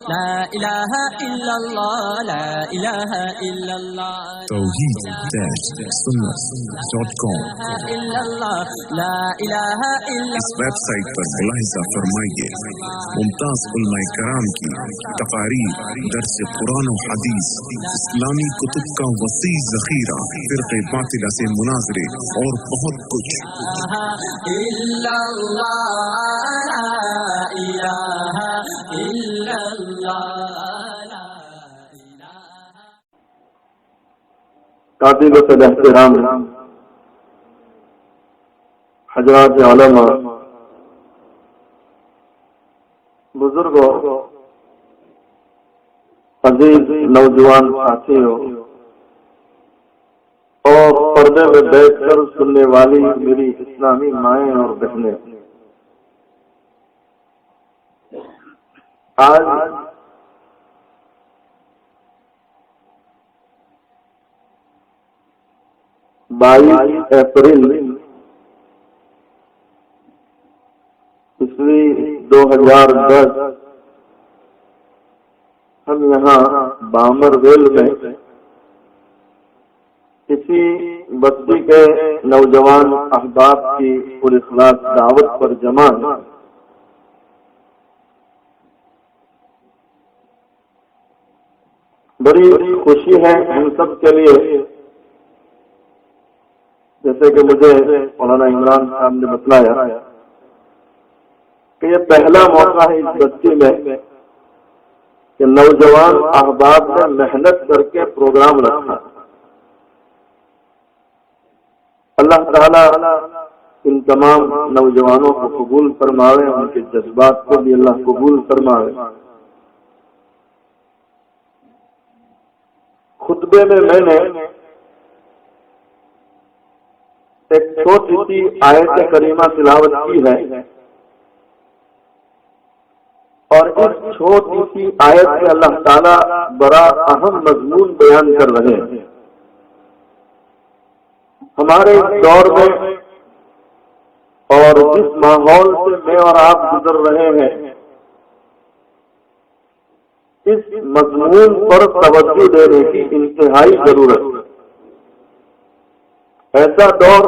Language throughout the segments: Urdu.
لا الہ الا اللہ، لا الہ الا اللہ، توحید-sunnat.com الا اللہ، لا الہ الا اس ویب سائٹ پر ملاحظہ فرمائیے ممتاز علماء کرام کی تقاریر، درس قرآن و حدیث، اسلامی کتب کا وسیع ذخیرہ، فرقے باطلہ سے مناظرے اور بہت کچھ۔ الا اللہ، لا الہ الا اللہ۔ قابل احترام حضرات علماء، بزرگوں، عزیز نوجوان ساتھیوں اور پردے میں بیٹھ کر سننے والی میری اسلامی مائیں اور بہنیں، آج 22 اپریل عیسوی 2010 ہم یہاں بامر ویل میں کسی بستی کے نوجوان احباب کی پراخلاص دعوت پر جمع ہیں۔ بڑی خوشی ہے ہم سب کے لیے، جیسے کہ مجھے مولانا عمران صاحب نے بتلایا کہ یہ پہلا موقع ہے اس بستی میں کہ نوجوان احباب نے محنت کر کے پروگرام رکھا۔ اللہ تعالیٰ ان تمام نوجوانوں کو قبول فرمائے، ان کے جذبات کو بھی اللہ قبول فرمائے۔ خطبے میں نے ایک چھوٹی سی آیت کریمہ تلاوت کی ہے، اور اس چھوٹی سی آیت میں اللہ تعالیٰ بڑا اہم مضمون بیان کر رہے ہیں۔ ہمارے دور میں اور جس ماحول سے میں اور آپ گزر رہے ہیں، اس مضمون پر توجہ دینے کی انتہائی ضرورت ہے۔ ایسا دور،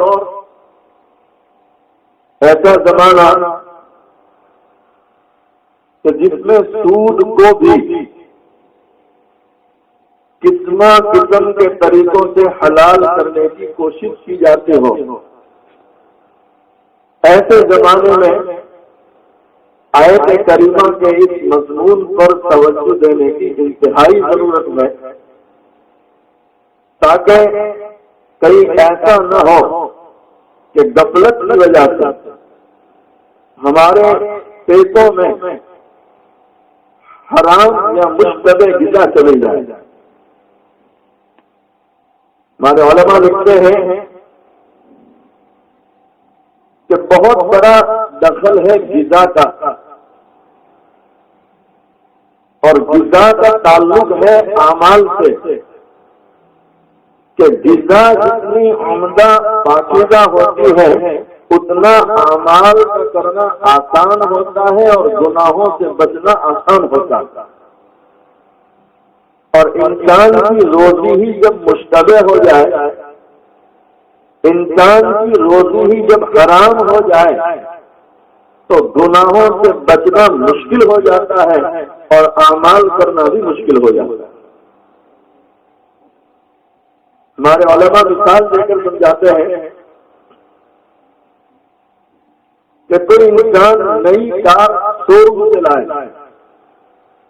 ایسا زمانہ کہ جس میں سود کو بھی قسم کے طریقوں سے حلال کرنے کی کوشش کی جاتی ہو، ایسے زمانے میں آیت کریمہ کے اس مضمون پر توجہ دینے کی انتہائی ضرورت ہے، تاکہ کہیں ایسا نہ ہو کہ غفلت کی وجہ سے ہمارے پیٹوں میں حرام یا مشتبہ غذا چلی جائے۔ ہمارے علماء لکھتے ہیں کہ بہت بڑا دخل ہے غذا کا، اور غذا کا تعلق ہے اعمال سے، کہ غذا جتنی عمدہ پاکیزہ ہوتی ہے اتنا اعمال کا کرنا آسان ہوتا ہے اور گناہوں سے بچنا آسان ہوتا ہے۔ اور انسان کی روزی ہی جب مشتبہ ہو جائے، انسان کی روزی ہی جب حرام ہو جائے تو گناہوں سے بچنا مشکل ہو جاتا ہے اور اعمال کرنا بھی مشکل ہو جاتا ہے۔ ہمارے علماء مثال دے کر سمجھاتے ہیں کہ کوئی انسان نئی کار شو روم سے لائے،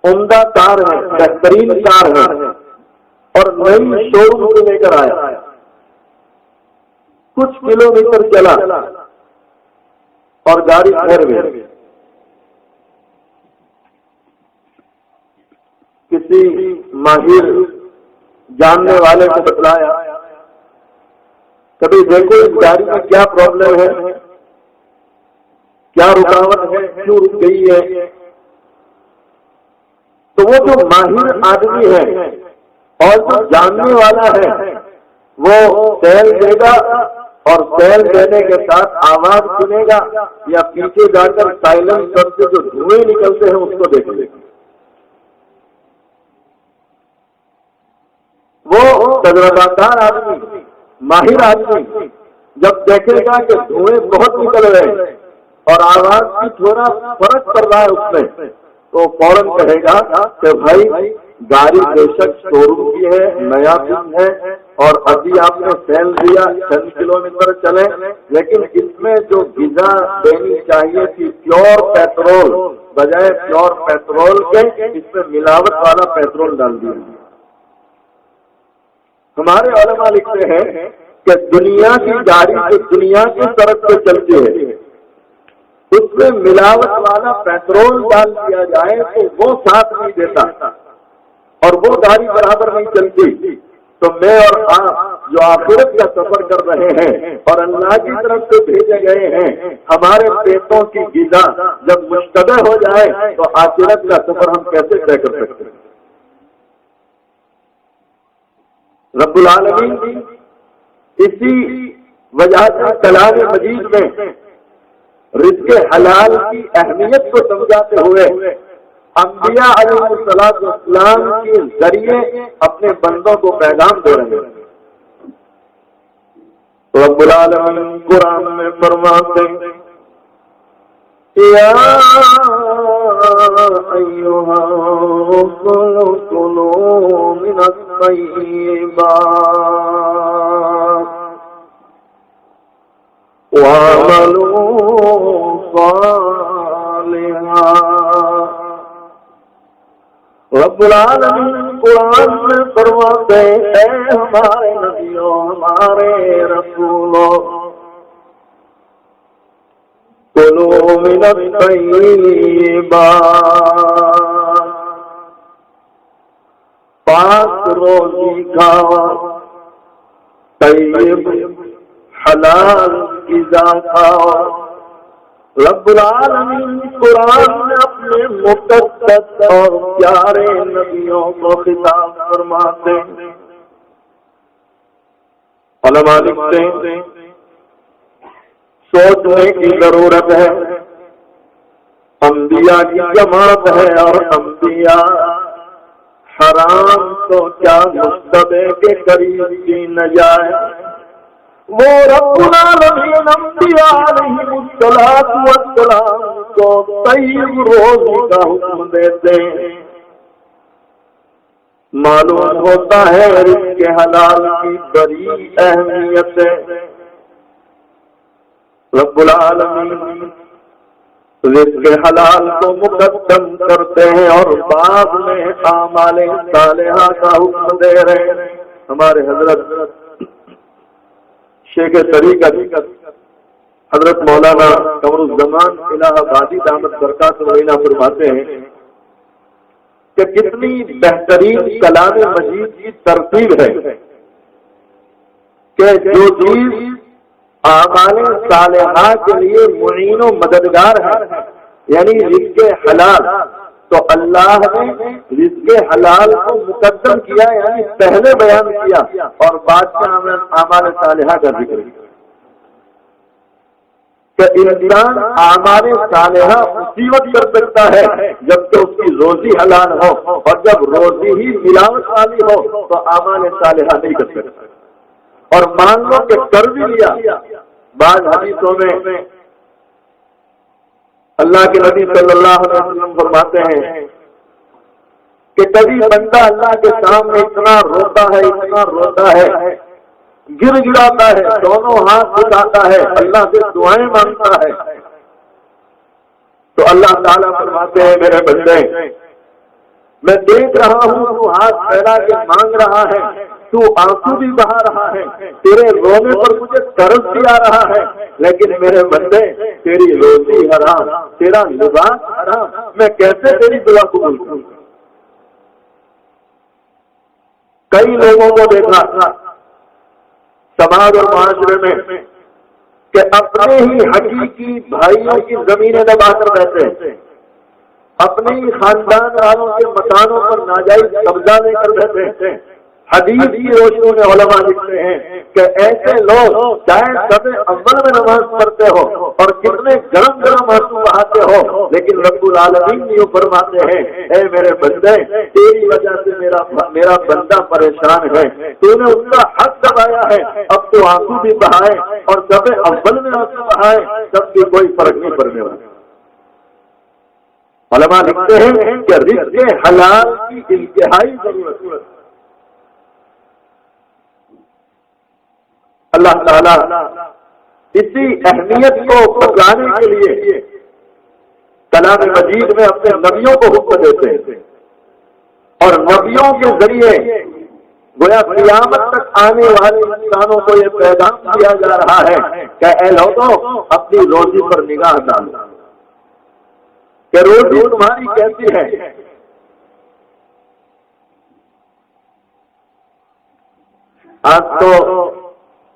عمدہ کار ہے، بہترین کار ہے، اور نئی شو روم سے لے کر آیا، کچھ کلومیٹر چلا اور گاڑی ٹھہر گئی۔ کسی ماہر جاننے والے کو بتلایا، کبھی دیکھو اس گاڑی میں کیا پرابلم ہے، کیا رکاوٹ ہے، کیوں رک گئی ہے۔ تو وہ جو ماہر آدمی ہے اور جو جاننے والا ہے وہ تیل دے گا، اور تیل دینے کے ساتھ آواز سنے گا، یا پیچھے جا کر سائلنس کر کے جو دھوئیں نکلتے ہیں اس کو دیکھ لے گا۔ تجربہ کار آدمی، ماہر آدمی جب دیکھے گا کہ دھوئیں بہت نکل رہے اور آواز کی تھوڑا فرق پڑ رہا ہے اس میں، تو فوراً کہے گا کہ بھائی گاڑی بے شک شو روم کی ہے، نیا دن ہے اور ابھی آپ نے سیل دیا 10 کلومیٹر چلے، لیکن اس میں جو غذا دینی چاہیے تھی پیور پیٹرول بجائے پیور پیٹرول کے اس میں ملاوٹ والا پیٹرول ڈال دیا۔ ہمارے علماء لکھتے ہیں کہ دنیا کی گاڑی جو دنیا کی سڑک پہ چلتی ہے اس میں ملاوٹ والا پیٹرول ڈال دیا جائے تو وہ ساتھ نہیں دیتا اور وہ گاڑی برابر نہیں چلتی۔ تو میں اور آپ جو آخرت کا سفر کر رہے ہیں اور اللہ کی طرف سے بھیجے گئے ہیں، ہمارے پیٹوں کی غذا جب مشتبہ ہو جائے تو آخرت کا سفر ہم کیسے طے کر سکتے ہیں؟ رب العالمین اسی وجہ سے کلام مجید میں رزق حلال کی اہمیت کو سمجھاتے ہوئے انبیاء علیہ السلام کے ذریعے اپنے بندوں کو پیغام دے رہے ہیں۔ رب العالمین قرآن میں فرماتے ہیں یا ایھا الرسول کلوا من الطیبات وَاعْمَلُوا صَالِحًا۔ رب العالمین قرآن میں فرماتے ہیں اے ہمارے نبیوں، ہمارے رسولوں، کلوا من الطیبات، پاک روزی کھاؤ، طیب حلال غذا کھاؤ۔ رب العالمین قرآن میں اپنے مقدس اور پیارے نبیوں کو خطاب فرماتے ہیں۔ علماء لکھتے ہیں سوچنے کی ضرورت ہے، انبیاء کی جماعت ہے اور انبیاء حرام تو کیا مشتبہ کے قریب کی نہ جائے۔ وہ رب العالمین انبیاء علیہ السلام کو طیب روزی کا حکم دیتے ہیں۔ معلوم ہوتا ہے رزق حلال کی بڑی اہمیت ہے۔ رب العالمین رزق حلال کو مقدم کرتے ہیں اور بعد میں اعمال صالحہ کا حکم دے رہے ہیں۔ ہمارے حضرت شیخ طریقت حضرت مولانا قمر الزمان الہ آبادی دامت برکات علیہ فرماتے ہیں کہ کتنی بہترین کلام مجید کی ترتیب ہے کہ جو چیز اعمال صالحہ کے لیے معین و مددگار ہے، یعنی رزق حلال، تو اللہ نے رزق حلال کو مقدم کیا، یعنی پہلے بیان کیا اور بعد میں اعمال صالحہ کا ذکر کیا کہ انسان اعمال صالحہ اسی وقت کر سکتا ہے جب کہ اس کی روزی حلال ہو، اور جب روزی ہی ملاوٹ والی ہو تو اعمال صالحہ نہیں کر سکتا۔ اور مان لو کہ کر بھی لیا، بعض حدیثوں میں اللہ کے نبی صلی اللہ علیہ وسلم فرماتے ہیں کہ کبھی بندہ اللہ کے سامنے اتنا روتا ہے، گر گراتا ہے، دونوں ہاتھ اٹھاتا ہے، اللہ سے دعائیں مانگتا ہے، تو اللہ تعالیٰ فرماتے ہیں میرے بندے میں دیکھ رہا ہوں تو ہاتھ پھیلا کے مانگ رہا ہے، تو آنسو بھی بہا رہا ہے، تیرے رونے پر مجھے ترس بھی آ رہا ہے، لیکن میرے بندے تیری روزی حرام، تیرا لباس حرام، میں کیسے تیری دعا قبول کروں؟ کئی لوگوں کو دیکھا سماج اور معاشرے میں کہ اپنے ہی حقیقی بھائیوں کی زمینیں دبا کر بیٹھے ہیں، اپنے ہی خاندان والوں کے مکانوں پر ناجائز قبضہ لے کر بیٹھے ہیں، حدیث کی روشنی میں علماء لکھتے ہیں کہ ایسے لوگ چاہے سب اول میں نماز پڑھتے ہو اور کتنے گرم گرم آنسو بہاتے ہو، لیکن رب العالمین یوں فرماتے ہیں اے میرے بندے، تیری وجہ سے میرا بندہ پریشان ہے، تو نے اس کا حق دبایا ہے، اب تو آنسو بھی بہائے اور سب اول میں آنسو بہائے، سب کی کوئی فرق نہیں پڑنے والا۔ علماء لکھتے ہیں کہ رزق حلال کی انتہائی ضرورت، اللہ تعالیٰ اسی اہمیت کو بتانے کے لیے کلام مجید میں اپنے نبیوں کو حکم دیتے ہیں، اور نبیوں کے ذریعے گویا قیامت تک آنے والے انسانوں کو یہ پیغام دیا جا رہا ہے کہ اے لوگوں، اپنی روزی پر نگاہ ڈالو کہ روزی تمہاری کیسی ہے۔ آج تو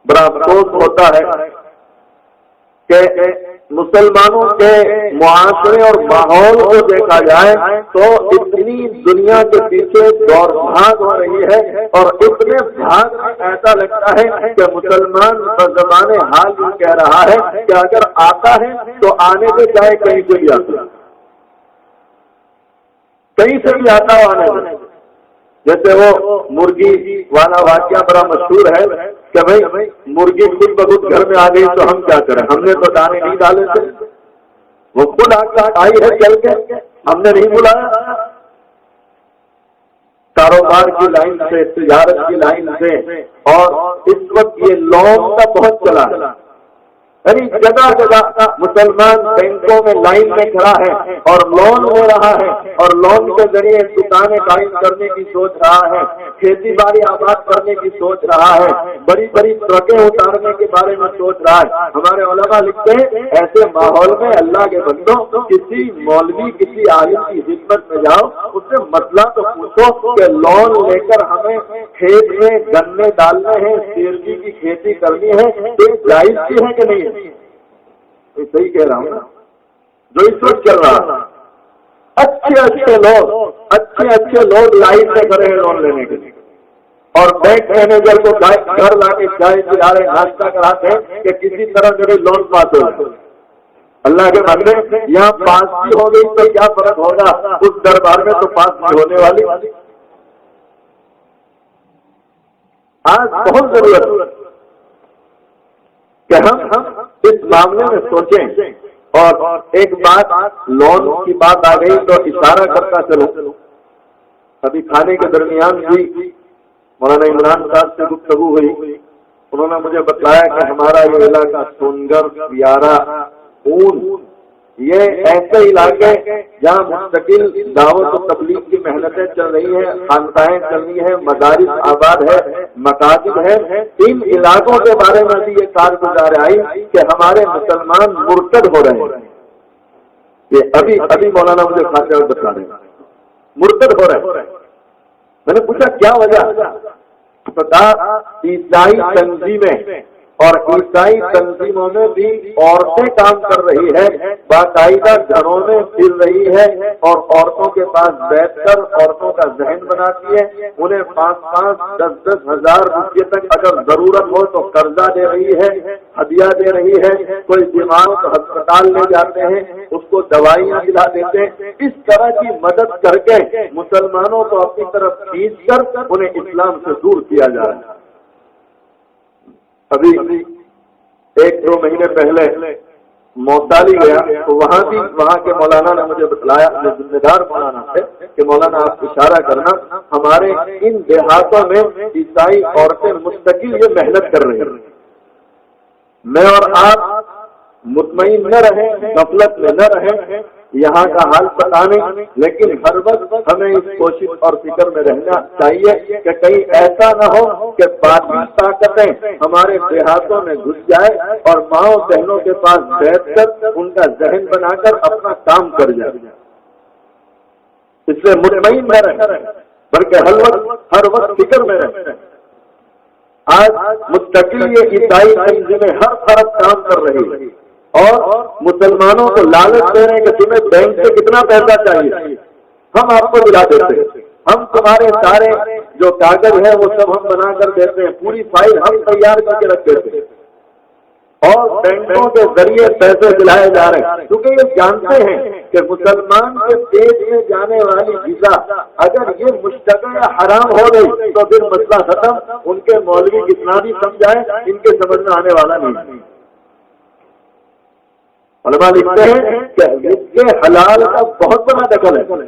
بڑا افسوس ہوتا ہے کہ مسلمانوں کے معاشرے اور ماحول کو دیکھا جائے تو اتنی دنیا کے پیچھے دوڑ بھاگ ہو رہی ہے، اور اتنے بھاگ میں ایسا لگتا ہے کہ مسلمان زبان حال یہ کہہ رہا ہے کہ اگر آتا ہے تو آنے سے چاہے کہیں سے بھی آتا، کہیں سے بھی آتا ہو آنے سے۔ جیسے وہ مرغی والا واقعہ بڑا مشہور ہے کہ بھائی مرغی خود بخود گھر میں آ گئی تو ہم کیا کریں، ہم نے تو دانے نہیں ڈالے تھے، وہ خود آئی ہے چل کے، ہم نے نہیں بلایا۔ کاروبار کی لائن سے، تجارت کی لائن سے، اور اس وقت یہ لون کا بہت چلا ہے، یعنی جگہ جگہ مسلمان بینکوں میں لائن میں کھڑا ہے اور لون لے رہا ہے، اور لون کے ذریعے دکانیں قائم کرنے کی سوچ رہا ہے، کھیتی باڑی آباد کرنے کی سوچ رہا ہے، بڑی بڑی ٹرکیں اتارنے کے بارے میں سوچ رہا ہے۔ ہمارے علماء لکھتے ہیں ایسے ماحول میں اللہ کے بندوں، کسی مولوی کسی عالم کی خدمت میں جاؤ، اس سے مسئلہ تو پوچھو کہ لون لے کر ہمیں کھیت میں گنے ڈالنے ہیں، سیرگی کی کھیتی کرنی ہے، یہ جائز کی ہے کہ نہیں ہے؟ صحیح کہہ رہا ہوں نا، جو اس وقت چل رہا، اچھے لوگ لائن میں کھڑے ہیں لون لینے کے لیے، اور بینک مینیجر کو گھر لا کے چائے پلا رہے، ناشتہ کراتے ہیں کہ کسی طرح میرے لون پاس ہو جائے۔ اللہ کے بندے، یہاں پاس بھی ہو گئی تو کیا فرق ہوگا، اس دربار میں تو پاس بھی ہونے والی۔ آج بہت ضرورت کہ ہم اس معاملے میں سوچیں، اور ایک بات، لون کی بات آ گئی تو اشارہ کرتا چلو، ابھی کھانے کے درمیان بھی مولانا عمران صاحب سے گفتگو ہوئی، انہوں نے مجھے بتایا کہ ہمارا یہ علاقہ سونگر، ویارا، اون، یہ ایسے علاقے جہاں مستقل دعوت و تبلیغ کی محنتیں چل رہی ہیں، خانقاہیں چل رہی ہیں، مدارس آباد ہے، مکاتب ہے، ان علاقوں کے بارے میں بھی یہ کارگزار آئی کہ ہمارے مسلمان مرتد ہو رہے ہیں۔ یہ ابھی مولانا مجھے خاص طور بتا رہے ہیں مرتد ہو رہے ہیں۔ میں نے پوچھا کیا وجہ، پتا عیسائی تنظیمیں اور عیسائی تنظیموں میں بھی عورتیں کام کر رہی ہے، باقاعدہ گھروں میں پھر رہی ہے، اور عورتوں کے پاس بیٹھ کر عورتوں کا ذہن بناتی ہے، انہیں 5,000 10,000 ہزار روپے تک اگر ضرورت ہو تو قرضہ دے رہی ہے، ہدیہ دے رہی ہے، کوئی بیمار تو ہسپتال لے جاتے ہیں، اس کو دوائیاں دلا دیتے ہیں، اس طرح کی مدد کر کے مسلمانوں کو اپنی طرف کھینچ کر انہیں اسلام سے دور کیا جا رہا ہے۔ ابھی 1-2 مہینے پہلے موتالی گیا تو وہاں کے مولانا نے مجھے بتلایا، جو ذمہ دار مولانا تھے، کہ مولانا آپ اشارہ کرنا، ہمارے ان دیہاتوں میں عیسائی عورتیں مستقل یہ محنت کر رہی ہیں، میں اور آپ مطمئن نہ رہیں، غفلت میں نہ رہیں، یہاں کا حال پتا نہیں، لیکن ہر وقت ہمیں اس کوشش اور فکر میں رہنا چاہیے کہ کہیں ایسا نہ ہو کہ باطل طاقتیں ہمارے دیہاتوں میں گھس جائے اور ماؤں بہنوں کے پاس بیٹھ کر ان کا ذہن بنا کر اپنا کام کر جائے۔ اس سے مطمئن نہ رہیں بلکہ ہر وقت فکر میں رہیں۔ آج مستقل یہ عیسائی تنظیمیں ہر طرف کام کر رہی ہے اور مسلمانوں کو لالچ دے رہے ہیں کہ تمہیں بینک سے کتنا پیسہ چاہیے، ہم آپ کو دلا دیتے ہیں، ہم تمہارے سارے جو کاغذ ہے وہ سب ہم بنا کر دیتے ہیں، پوری فائل ہم تیار کر کے رکھ دیتے ہیں، اور بینکوں کے ذریعے پیسے دلائے جا رہے ہیں، کیونکہ یہ جانتے ہیں کہ مسلمان کے پیٹ میں جانے والی غذا اگر یہ مشتبہ یا حرام ہو گئی تو پھر مسئلہ ختم، ان کے مولوی کتنا بھی سمجھائیں ان کے سمجھ میں آنے والا نہیں۔ علماء لکھتے ہیں کہ اس کے حلال کا بہت بڑا دخل ہے،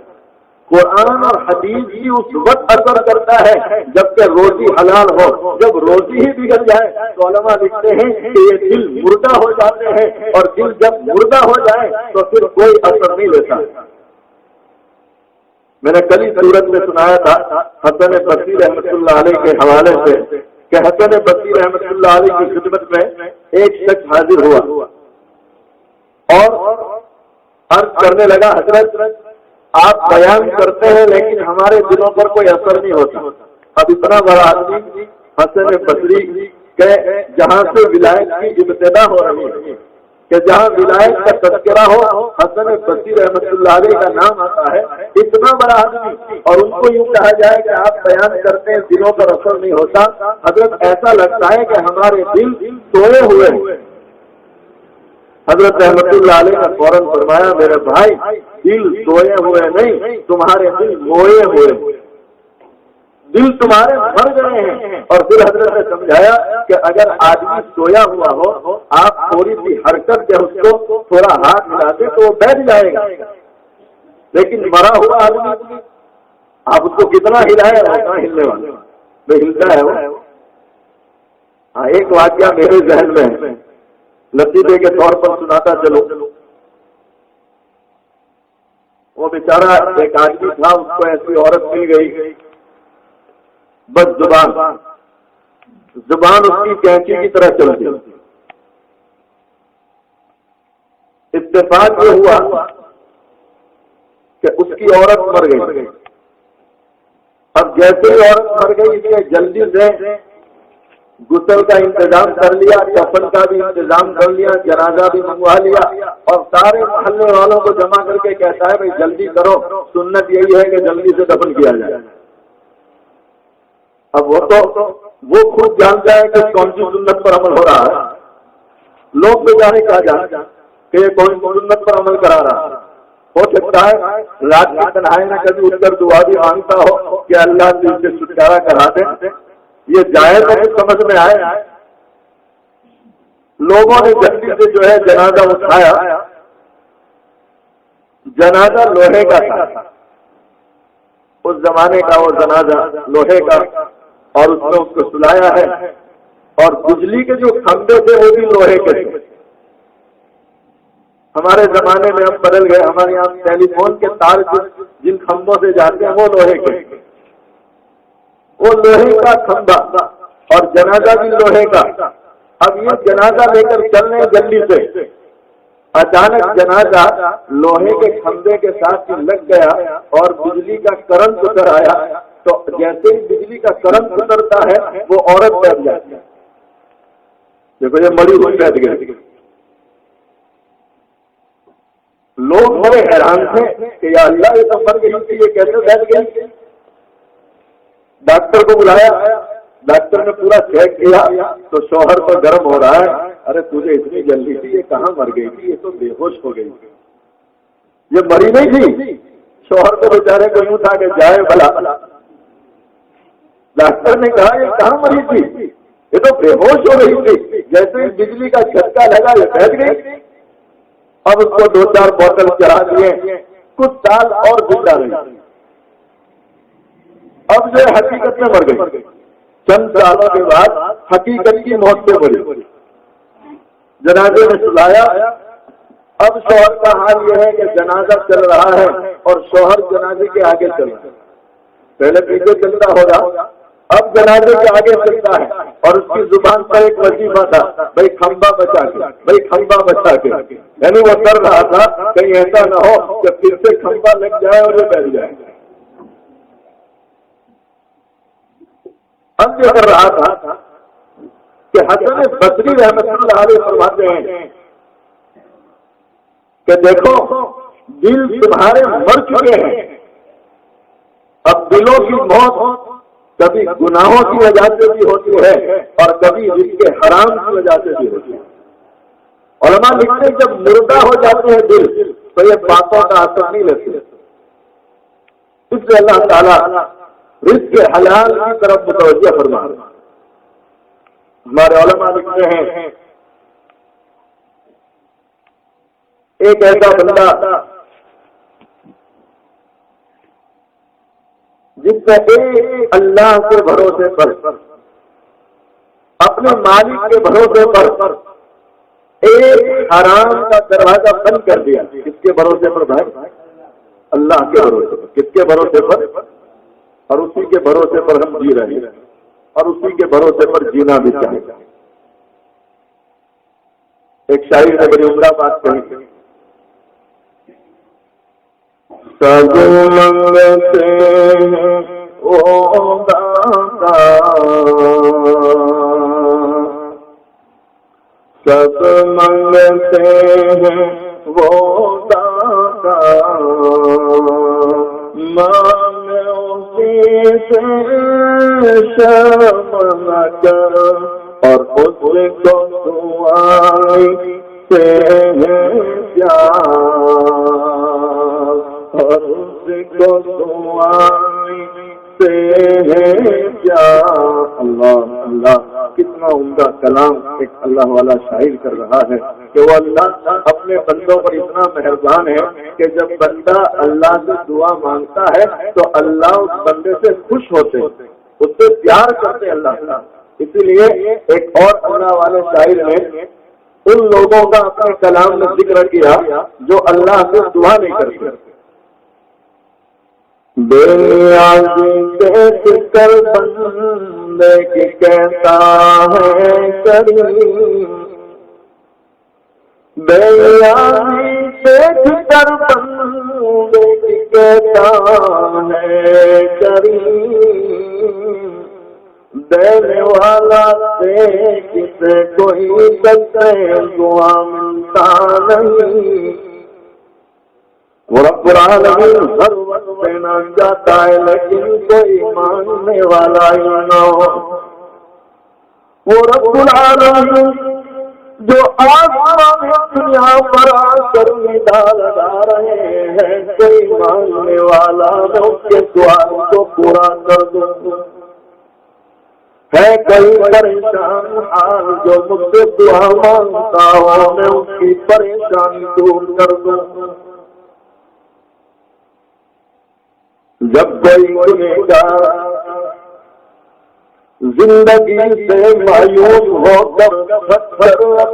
قرآن اور حدیث بھی اس وقت اثر کرتا ہے جبکہ روزی حلال ہو، جب روزی ہی بگڑ جائے تو علماء لکھتے ہیں کہ یہ دل مردہ ہو جاتے ہیں، اور دل جب مردہ ہو جائے تو پھر کوئی اثر نہیں لیتا۔ میں نے کل ہی صورت میں سنایا تھا حسن بصری رحمۃ اللہ علیہ کے حوالے سے کہ حسن بصری رحمۃ اللہ علیہ کی خدمت میں ایک شخص حاضر ہوا اور عرض کرنے لگا، حضرت آپ بیان کرتے ہیں لیکن ہمارے دلوں پر کوئی اثر نہیں ہوتا۔ اب اتنا بڑا آدمی حسن بصری کے جہاں سے ولایت کی ابتدا ہو رہی ہے کہ جہاں ولایت کا تذکرہ ہو حسن بصری رحمۃ اللہ علیہ کا نام آتا ہے، اتنا بڑا آدمی، اور ان کو یوں کہا جائے کہ آپ بیان کرتے ہیں دلوں پر اثر نہیں ہوتا۔ حضرت ایسا لگتا ہے کہ ہمارے دل سوئے ہوئے ہیں۔ حضرت رحمت اللہ علیہ نے فوراً فرمایا، میرے بھائی دل سوئے ہوئے نہیں، تمہارے دل موئے ہوئے، دل تمہارے مر گئے ہیں۔ اور پھر حضرت نے سمجھایا کہ اگر آدمی سویا ہوا ہو، آپ تھوڑی سی حرکت سے اس کو تھوڑا ہاتھ ہلاتے تو وہ بیٹھ جائے گا، لیکن مرا ہوا آدمی آپ اس کو کتنا ہلائے وہ کہاں ہلنے والا، وہ ہلتا ہے وہ۔ ہاں، ایک واقعہ میرے ذہن میں ہے، لطیفے کے طور پر سناتا چلو۔ وہ بیچارہ ایک آدمی تھا، اس کو ایسی عورت مل گئی، بس زبان اس کی کینچی کی طرح چلتی۔ اتفاق یہ ہوا کہ اس کی عورت مر گئی۔ اب جیسے ہی عورت مر گئی اس نے جلدی سے غسل کا انتظام کر لیا، کفن کا بھی انتظام کر لیا، جنازہ بھی منگوا لیا، اور سارے محلے والوں کو جمع کر کے کہتا ہے بھائی جلدی کرو، سنت یہی ہے کہ جلدی سے دفن کیا جائے۔ اب وہ خود جانتا ہے کہ کون سی سنت پر عمل ہو رہا ہے، لوگ تو جانے کہا جانا کہ یہ کون سی سنت پر عمل کرا رہا ہے۔ ہو سکتا ہے رات میں تنہائی نہ کبھی اٹھ کر دعا بھی مانگتا ہو کہ اللہ دل سے چھٹکارا کرا دے، یہ جائز ہے سمجھ میں آئے۔ لوگوں نے جلدی سے جو ہے جنازہ اٹھایا، جنازہ لوہے کا تھا، اس زمانے کا وہ جنازہ لوہے کا، اور اس میں اس کو سلایا ہے، اور بجلی کے جو کھمبے تھے وہ بھی لوہے کے تھے۔ ہمارے زمانے میں اب بدل گئے، ہمارے یہاں ٹیلی فون کے تار جن کھمبوں سے جاتے ہیں وہ لوہے کے، وہ لوہے کا کھمبا اور جنازہ بھی لوہے کا۔ اب یہ جنازہ لے کر چلنے جلدی سے، اچانک جنازہ لوہے کے کھمبے کے ساتھ لگ گیا اور بجلی کا کرنٹ اتر آیا، تو جیسے ہی بجلی کا کرنٹ اترتا ہے وہ عورت بیٹھ جاتی ہے۔ دیکھو یہ مری ہوئی بیٹھ گئی۔ لوگ بڑے حیران تھے کہ یا اللہ یہ تو مر گئی تھی، یہ کیسے بیٹھ گئی؟ ڈاکٹر کو بلایا، ڈاکٹر نے پورا چیک کیا تو شوہر تو گرم ہو رہا ہے، ارے تجھے اتنی جلدی تھی، یہ کہاں مر گئی تھی، یہ تو بے ہوش ہو گئی تھی، یہ مری نہیں تھی۔ شوہر کو بیچارے کو یوں تھا کہ جائے بھلا۔ ڈاکٹر نے کہا یہ کہاں مری تھی، یہ تو بے ہوش ہو رہی تھی، جیسے ہی بجلی کا جھٹکا لگا یہ بیٹھ گئی۔ اب اس کو 2-4 بوتل چڑھا دیے، کچھ سال اور گزرا رہی، اب جو حقیقت میں مر گئی۔ چند سالوں کے بعد حقیقت کی موت سے مری، جنازے میں سلایا۔ اب شوہر کا حال یہ ہے کہ جنازہ چل رہا ہے اور شوہر جنازے کے آگے چل رہا ہے، پہلے پیچھے چلتا ہوگا، اب جنازے کے آگے چلتا ہے، اور اس کی زبان پر ایک وظیفہ تھا، بھائی کھمبا بچا کے، بھائی کھمبا بچا کے، یعنی وہ کر رہا تھا کہیں ایسا نہ ہو کہ پھر سے کھمبا لگ جائے اور یہ بیٹھ جائے۔ اب یہ کر رہا تھا کہ حسن بصری رحمۃ اللہ علیہ فرماتے ہیں کہ دیکھو دل تمہارے مر چکے ہیں، اب دلوں کی موت کبھی گناہوں کی وجہ سے بھی ہوتی ہے اور کبھی رزق حرام کی وجہ سے بھی ہوتی ہے۔ علماء لکھتے ہیں جب مردہ ہو جاتے ہیں دل تو یہ باتوں کا اثر نہیں لیتے، اس لیے اللہ تعالیٰ رزق حلال کی طرف متوجہ فرما رہے ہیں۔ ہمارے علماء لکھتے ہیں ایک ایسا بندہ جس میں ایک اللہ کے بھروسے پر، اپنے مالک کے بھروسے پر ایک حرام کا دروازہ بند کر دیا۔ کس کے بھروسے پر بھائی؟ اللہ کے بھروسے پر۔ کس کے بھروسے پر؟ اور اسی کے بھروسے پر ہم جی رہے ہیں اور اسی کے بھروسے پر جینا بھی چاہیے۔ ایک شاعر نے بڑی عمدہ بات کہی، سب منگتے ہیں وہ داتا، سب منگتے ہیں وہ داتا، مانگے اسی سے شرم نہ کر، اور اس کو دعائی سے ہے پیار، اور اس کو دعائی سے ہے پیار۔ اللہ اللہ، کتنا عمدہ کلام ایک اللہ والا شاعر کر رہا ہے کہ وہ اللہ اپنے بندوں پر اتنا مہربان ہے کہ جب بندہ اللہ سے دعا مانگتا ہے تو اللہ اس بندے سے خوش ہوتے ہیں، اس سے پیار کرتے اللہ۔ اسی لیے ایک اور اللہ والے شاعر نے ان لوگوں کا اپنے کلام میں ذکر کیا جو اللہ سے دعا نہیں کرتے۔ بے نیازی دیکھ کر بندے کی کہتا ہے کریم، بے نیازی دیکھ کر بندے کی کہتا ہے کریم، دینے والا دیکھ سے کوئی سچے دعا ملتا نہیں۔ وہ رب العالمین ہر وقت دینا چاہتا ہے لیکن کوئی مانگنے والا ہی نہ ہو۔ وہ رب العالمین جو آسمان دنیا پر آ کر ڈال رہے ہیں، کوئی مانگنے والا میں اس کے سوال کو پورا کر دوں۔ ہے کوئی پریشان حال جو مجھ سے دعا مانگتا ہو، میں اس کی پریشانی دور کر دوں۔ جب کوئی گنہگار زندگی سے مایوس ہو کر رب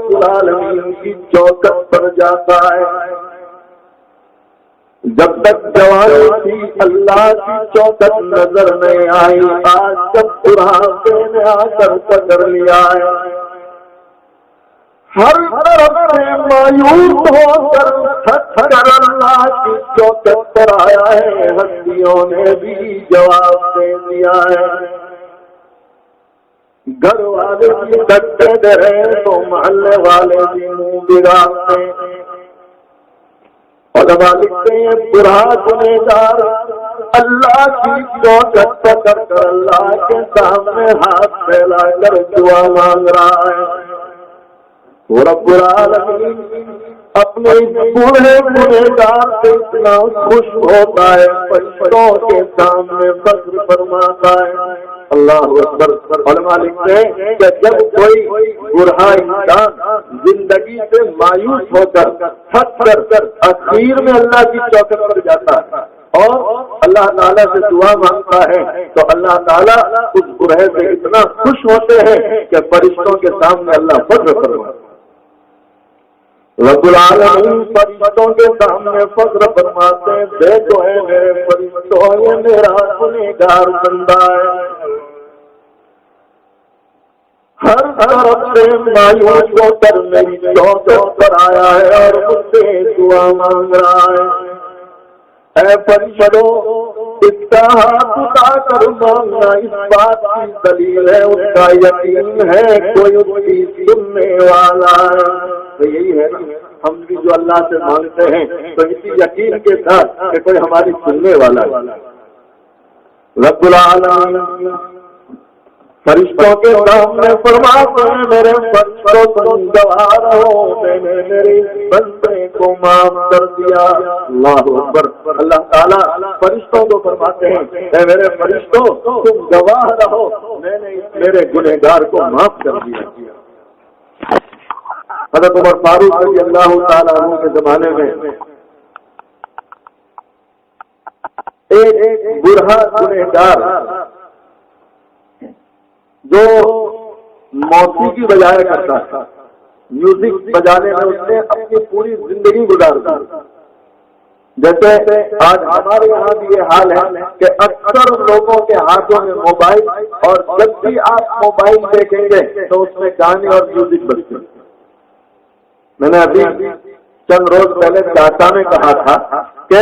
العالمین کی چوکٹ پر جاتا ہے، جب تک جوانی تھی اللہ کی چوکٹ نظر نہیں آئی، آج جب بڑھاپے نے آ کر پکڑ لیا ہے، ہر طرف سے مایوس ہو کر تھک کر اللہ کی چوکٹ پر آیا ہے، ہستیوں نے بھی جواب دے دیا ہے۔ گھر والے بھی ڈٹے رہے تو محلے والے بھی منہ بگاڑتے۔ علماء لکھتے ہیں برا گنہگار اللہ کی چوکٹ پکڑ کر اللہ کے سامنے ہاتھ پھیلا کر دعا مانگ رہا ہے۔ وہ رب العالمین اپنے بوڑھے گنہگار سے اتنا خوش ہوتا ہے، فرشتوں کے سامنے فخر فرماتا ہے۔ اللہ اکبر۔ علماء لکھتے ہیں کہ جب کوئی بوڑھا انسان زندگی سے مایوس ہو کر تھک کر اخیر میں اللہ کی چوکٹ پر جاتا ہے اور اللہ تعالیٰ سے دعا مانگتا ہے تو اللہ تعالیٰ اس بوڑھے سے اتنا خوش ہوتے ہیں کہ فرشتوں کے سامنے اللہ فخر فرماتا ہے۔ رب العالمین فرشتوں کے سامنے فخر فرماتے ہیں، دیکھو ہے میرے فرشتوں، یہ میرا گنہگار بندہ ہے، ہر طرف سے مایوس ہو کر میری چوکٹ پر آیا ہے اور مجھ سے دعا مانگ رہا ہے۔ اے فرشتوں، اس کا ہاتھ اٹھا کر مانگنا اس بات کی دلیل ہے اس کا یقین ہے کوئی اس کی سننے والا ہے۔ تو یہی ہے نا، ہم بھی جو اللہ سے مانگتے ہیں تو اسی یقین کے ساتھ کہ کوئی ہماری سننے والا ہے۔ رب العالمین فرشتوں کے سامنے فرماتے ہیں میرے فرشتوں تم گواہ رہو میں نے میرے بندے کو معاف کر دیا. اللہ اکبر. اللہ تعالیٰ فرشتوں کو فرماتے ہیں اے میرے فرشتوں تم گواہ رہو میں نے میرے گنہگار کو معاف کر دیا. حضرت عمر فاروق رضی اللہ تعالیٰ عنہ کے زمانے میں ایک بوڑھا گنہگار جو موسیقی بجایا کرتا تھا, میوزک بجانے میں اس نے اپنی پوری زندگی گزار دی. جیسے آج ہمارے یہاں بھی یہ حال ہے کہ اکثر لوگوں کے ہاتھوں میں موبائل, اور جب بھی آپ موبائل دیکھیں گے تو اس میں گانے اور میوزک بجتے ہیں. میں نے ابھی چند روز پہلے ڈاٹا میں کہا تھا کہ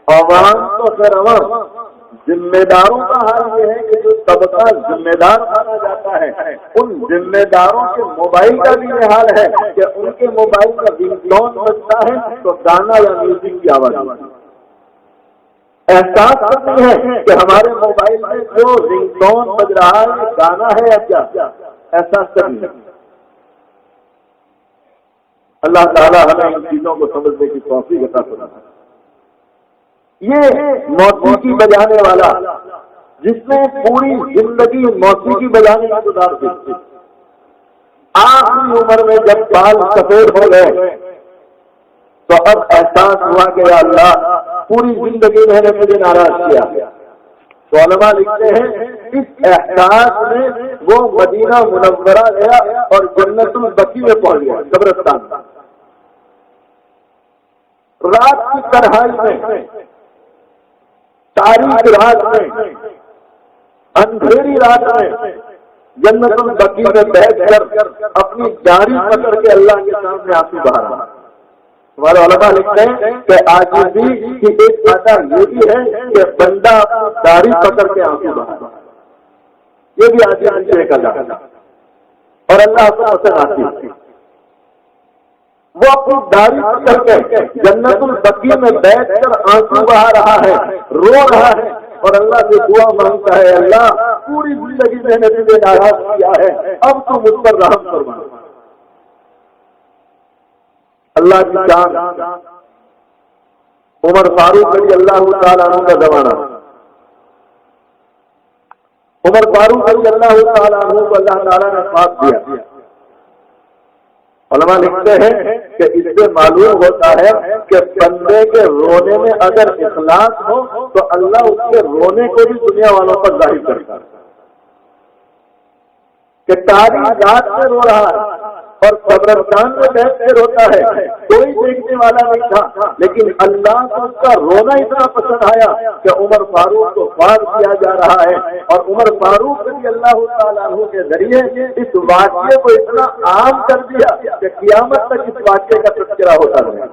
عوام تو پھر عوام, ذمہ داروں کا حال یہ ہے کہ جو طبقہ ذمہ دار مانا جاتا ہے ان ذمہ داروں کے موبائل کا بھی یہ حال ہے کہ ان کے موبائل کا رنگ ٹون بجتا ہے تو گانا یا میوزک کی آواز آتی ہے. احساس کرتے ہیں کہ ہمارے موبائل میں جو رنگ ٹون بج رہا ہے گانا ہے یا کیا, احساس کرتے ہیں. اللہ تعالیٰ ہمیں ان چیزوں کو سمجھنے کی توفیق عطا فرمائے. یہ موسیقی بجانے والا جس نے پوری زندگی موسیقی بجانے کا گزار دی, آخری عمر میں جب بال سفید ہو گئے تو اب احساس ہوا کہ یا اللہ پوری زندگی میں نے مجھے ناراض کیا. تو علماء لکھتے ہیں اس احساس میں وہ مدینہ منورہ گیا اور جنت البقیع میں پہنچ گیا, قبرستان. رات کی تنہائی میں, تاریخ رات میں, اندھیری رات میں جنت البقیع میں بیٹھ کر اپنی جاری پکڑ کے اللہ کے سامنے آنسو بہا رہا. ہمارے علماء لکھتے ہیں کہ عاجزی کی ایک وجہ یہ بھی ہے کہ بندہ اپنی جاری پکڑ کے آنسو بہا رہا. یہ بھی عاجزی سے ایک اللہ اور اللہ کو پسند آتی ہے. وہ اپنی داڑھی پکڑ کے جنت البقیع میں بیٹھ کر آنسو بہا رہا ہے, رو رہا ہے اور اللہ سے دعا مانگتا ہے اللہ پوری زندگی میں نے تجھے ناراض کیا ہے, اب تو مجھ پر رحم فرما. اللہ کی جان عمر فاروق رضی اللہ تعالیٰ عنہ کا زمانہ. عمر فاروق رضی اللہ تعالیٰ عنہ کو اللہ تعالیٰ نے ساتھ دیا. علماء لکھتے ہیں کہ اس سے معلوم ہوتا ہے کہ بندے کے رونے میں اگر اخلاص ہو تو اللہ اس کے رونے کو بھی دنیا والوں پر ظاہر کرتا ہے کہ تاریخ رات میں رو رہا ہے اور قبرستان میں بیٹھ کے روتا ہے, کوئی دیکھنے والا نہیں تھا, لیکن اللہ کو اس کا رونا اتنا پسند آیا کہ عمر فاروق کو خوار کیا جا رہا ہے, اور عمر فاروق رضی اللہ تعالیٰ عنہ کے ذریعے اس واقعے کو اتنا عام کر دیا کہ قیامت تک اس واقعے کا تذکرہ ہوتا رہا.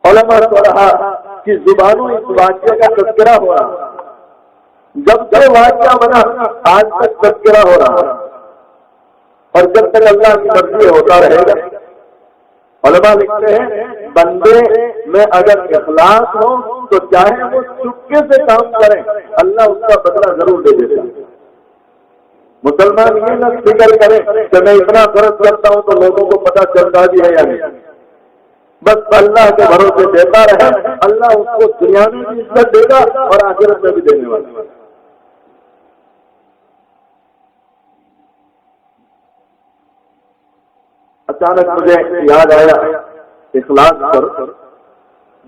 علماء صالحہ کی زبانوں اس واقعے کا تذکرہ ہو رہا, جب سے واقعہ بنا آج تک تذکرہ ہو رہا, اور جب تک اللہ کی مرضی ہوتا رہے گا. علماء لکھتے ہیں بندے میں اگر اخلاص ہو تو چاہے وہ چپکے سے کام کریں اللہ اس کا بدلہ ضرور دے دیتا ہے. مسلمان یہ نہ فکر کرے کہ میں اتنا فرض کرتا ہوں تو لوگوں کو پتہ چلتا بھی ہے یا نہیں, بس اللہ کے بھروسے دیتا رہے, اللہ اس کو دنیا میں بھی عزت دے گا اور آخرت میں بھی دینے والا. اچانک مجھے یاد آیا اخلاص پر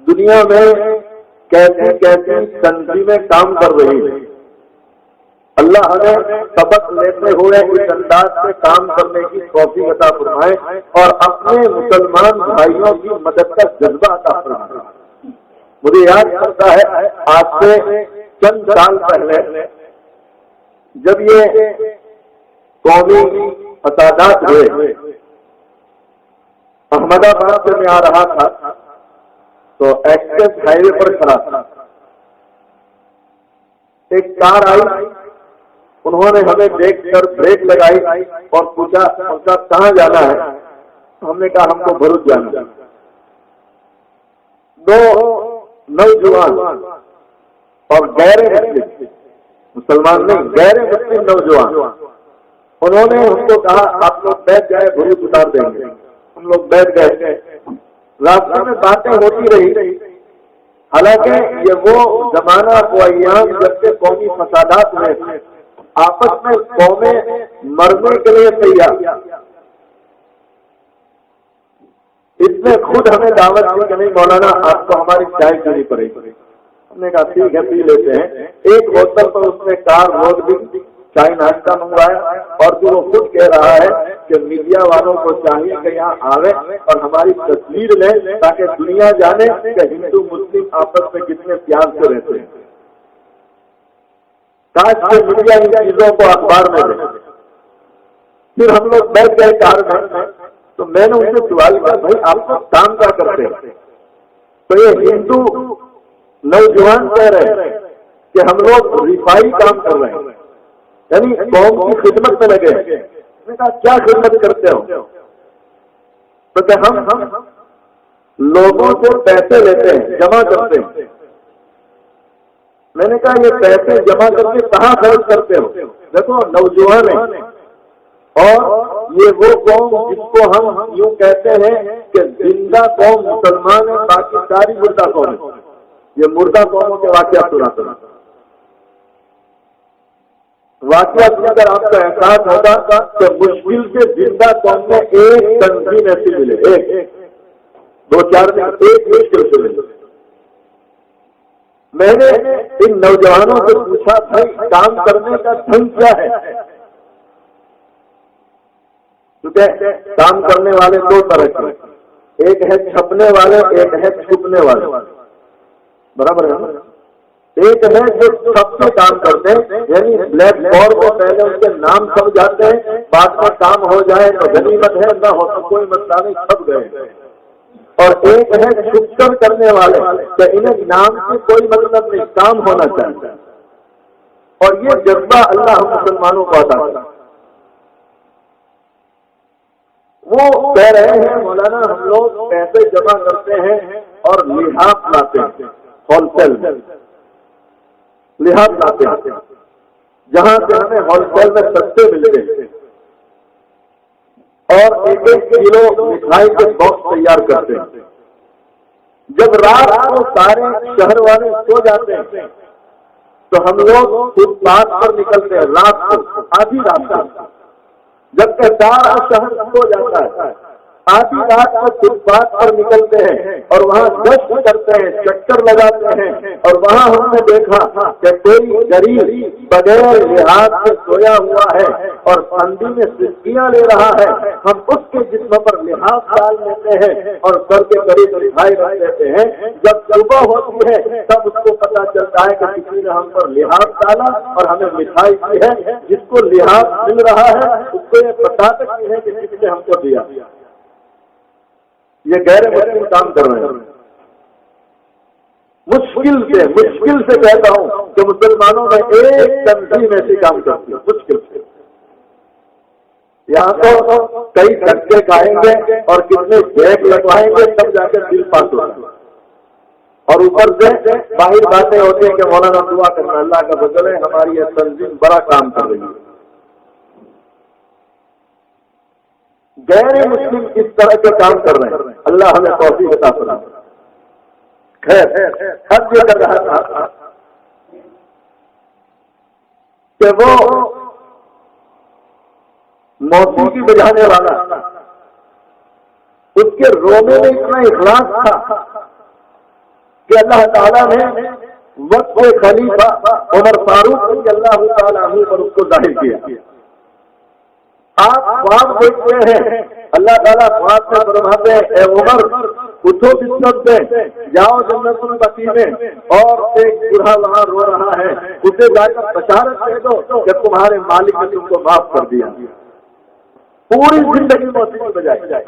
دنیا میں کیسی کیسی تنظیمیں کام کر رہی ہیں. اللہ ہمیں سبق لیتے ہوئے اس انداز سے کام کرنے کی توفیق عطا فرمائے اور اپنے مسلمان بھائیوں کی مدد کا جذبہ عطا فرمائے. مجھے یاد کرتا ہے آج سے چند سال پہلے جب یہ قومی فسادات ہوئے, احمد آباد سے میں آ رہا تھا تو ایکسپریس ہائی وے پر کھڑا تھا, ایک کار آئی, انہوں نے ہمیں دیکھ کر بریک لگائی اور پوچھا صاحب کہاں جانا ہے. ہم نے کہا ہم کو بھروچ جانا. دو نوجوان اور غیر مسلم مسلمان نہیں، غیر مسلم نوجوان، انہوں نے ہم کو کہا آپ لوگ بیٹھ جائے، بھروس اتار دیں گے۔ ہم لوگ بیٹھ گئے، راستے میں باتیں ہوتی رہی۔ حالانکہ یہ وہ زمانہ وہ ایام جب سے قومی فسادات میں آپس میں قومیں مرنے کے لیے تیار، اس نے خود ہمیں دعوت دی کہ نہیں مولانا آپ کو ہماری چائے پینی پڑے گی۔ ہم نے کہا ٹھیک ہے پی لیتے ہیں۔ ایک ہوٹل پر اس نے کار روک دی، چائے ناشتہ منگوایا، اور جو وہ خود کہہ رہا ہے کہ میڈیا والوں کو چاہیے کہ یہاں آوے اور ہماری تصویر لیں تاکہ دنیا جانے کہ ہندو مسلم آپس میں کتنے پیار سے رہتے ہیں۔ کاش کے میڈیا ان چیزوں کو اخبار میں دے۔ پھر ہم لوگ بیٹھ گئے کار میں، تو میں نے ان سے سوال کیا بھائی آپ کو کام کیا کرتے ہیں؟ تو یہ ہندو نوجوان کہہ رہے ہیں کہ ہم لوگ رفائی کام کر رہے ہیں، یعنی قوم کی خدمت میں لگے۔ میں نے کہا کیا خدمت کرتے ہو؟ تو کہ ہم لوگوں سے پیسے لیتے ہیں، جمع کرتے ہیں۔ میں نے کہا یہ پیسے جمع کر کے کہاں خرچ کرتے ہو؟ دیکھو نوجوان ہیں، اور یہ وہ قوم جس کو ہم یوں کہتے ہیں کہ زندہ قوم مسلمان ہے، باقی ساری مردہ قوم ہے۔ یہ مردہ قوموں کے واقعات سناتا ہوں۔ واقعہ سن کر آپ کو احساس ہوگا کہ مشکل سے زندہ قوم میں ایک تنظیم ایسی ملے، ایک دو چار میں ایک مشکل سے ملے۔ میں نے ان نوجوانوں سے پوچھا بھائی کام کرنے کا ڈھنگ کیا ہے؟ کیونکہ کام کرنے والے دو طرح کے، ایک ہے چھپنے والے، ایک ہے چھپنے والے، برابر ہے نا؟ ایک ہے جو سب سے کام کرتے ہیں، یعنی بلیک بورڈ کو پہلے اس کے نام چھپ جاتے ہیں، بعد میں کام ہو جائے تو غنیمت ہے، نہ ہو تو کوئی مسئلہ نہیں، چھپ گئے۔ اور ایک ہے چھپ کر کرنے والے کہ انہیں نام سے کوئی مطلب نہیں، کام ہونا چاہیے۔ اور یہ جذبہ اللہ ہم مسلمانوں کو عطا کرتا ہے۔ وہ کہہ رہے ہیں مولانا ہم لوگ پیسے جمع کرتے ہیں اور لحاظ لاتے ہیں، ہول سیل میں لحاظ لاتے ہیں، جہاں سے ہمیں ہول سیل میں سستے ملتے ہیں، اور ایک ایک کلو مٹھائی کے باکس تیار کرتے ہیں۔ جب رات کو سارے شہر والے سو جاتے ہیں تو ہم لوگ فٹ پاتھ پر نکلتے ہیں، رات کو آدھی رات کو، جبکہ سارا شہر سو جاتا ہے، آدھی رات کو فٹ پاتھ پر نکلتے ہیں اور وہاں گشت کرتے ہیں، چکر لگاتے ہیں، اور وہاں ہم نے دیکھا کہ کوئی غریب بغیر لحاظ سے سویا ہوا ہے اور پندی میں سسکیاں لے رہا ہے، ہم اس کے جسم پر لحاظ ڈال دیتے ہیں اور سر کے قریب مٹھائی رکھ دیتے ہیں۔ جب صبح ہوتی ہے تب اس کو پتا چلتا ہے کہ کسی نے ہم پر لحاظ ڈالا اور ہمیں مٹھائی دی ہے۔ جس کو لحاظ مل رہا ہے اس کو یہ پتا سکتی ہے کہ کسی نے ہم کو دیا۔ یہ غیر مسلم کام کر رہے ہیں۔ مشکل سے کہتا ہوں کہ مسلمانوں میں ایک تنظیم ایسی کام کرتی ہے، مشکل سے۔ یہاں تو کئی دھکے کھائیں گے اور کتنے جیک لگوائیں گے تب جا کے دل پاس ہوگا، اور اوپر سے باہر باتیں ہوتی ہیں کہ مولانا دعا کرنا، اللہ کا فضل ہے ہماری یہ تنظیم بڑا کام کر رہی ہے۔ غیر مسلم اس طرح کے کام کر رہے ہیں، اللہ ہمیں توفیق عطا فرمائے۔ خیر حد یہ کر رہا تھا کہ وہ موسیقی بجانے والا، اس کے رونے میں اتنا اخلاص تھا کہ اللہ تعالیٰ نے وقت خلیفہ عمر فاروق رضی اللہ تعالیٰ عنہ پر اس کو ظاہر کیا۔ آپ خواب دیکھتے ہیں، اللہ تعالیٰ خواب میں فرماتے ہیں اے عمر اٹھو بستر سے، جاؤ جنت البقیع میں، اور ایک بوڑھا وہاں رو رہا ہے، اسے جا کر بشارت دے دو کہ تمہارے مالک نے تم کو معاف کر دیا۔ پوری زندگی موسیقی بجائی جائے۔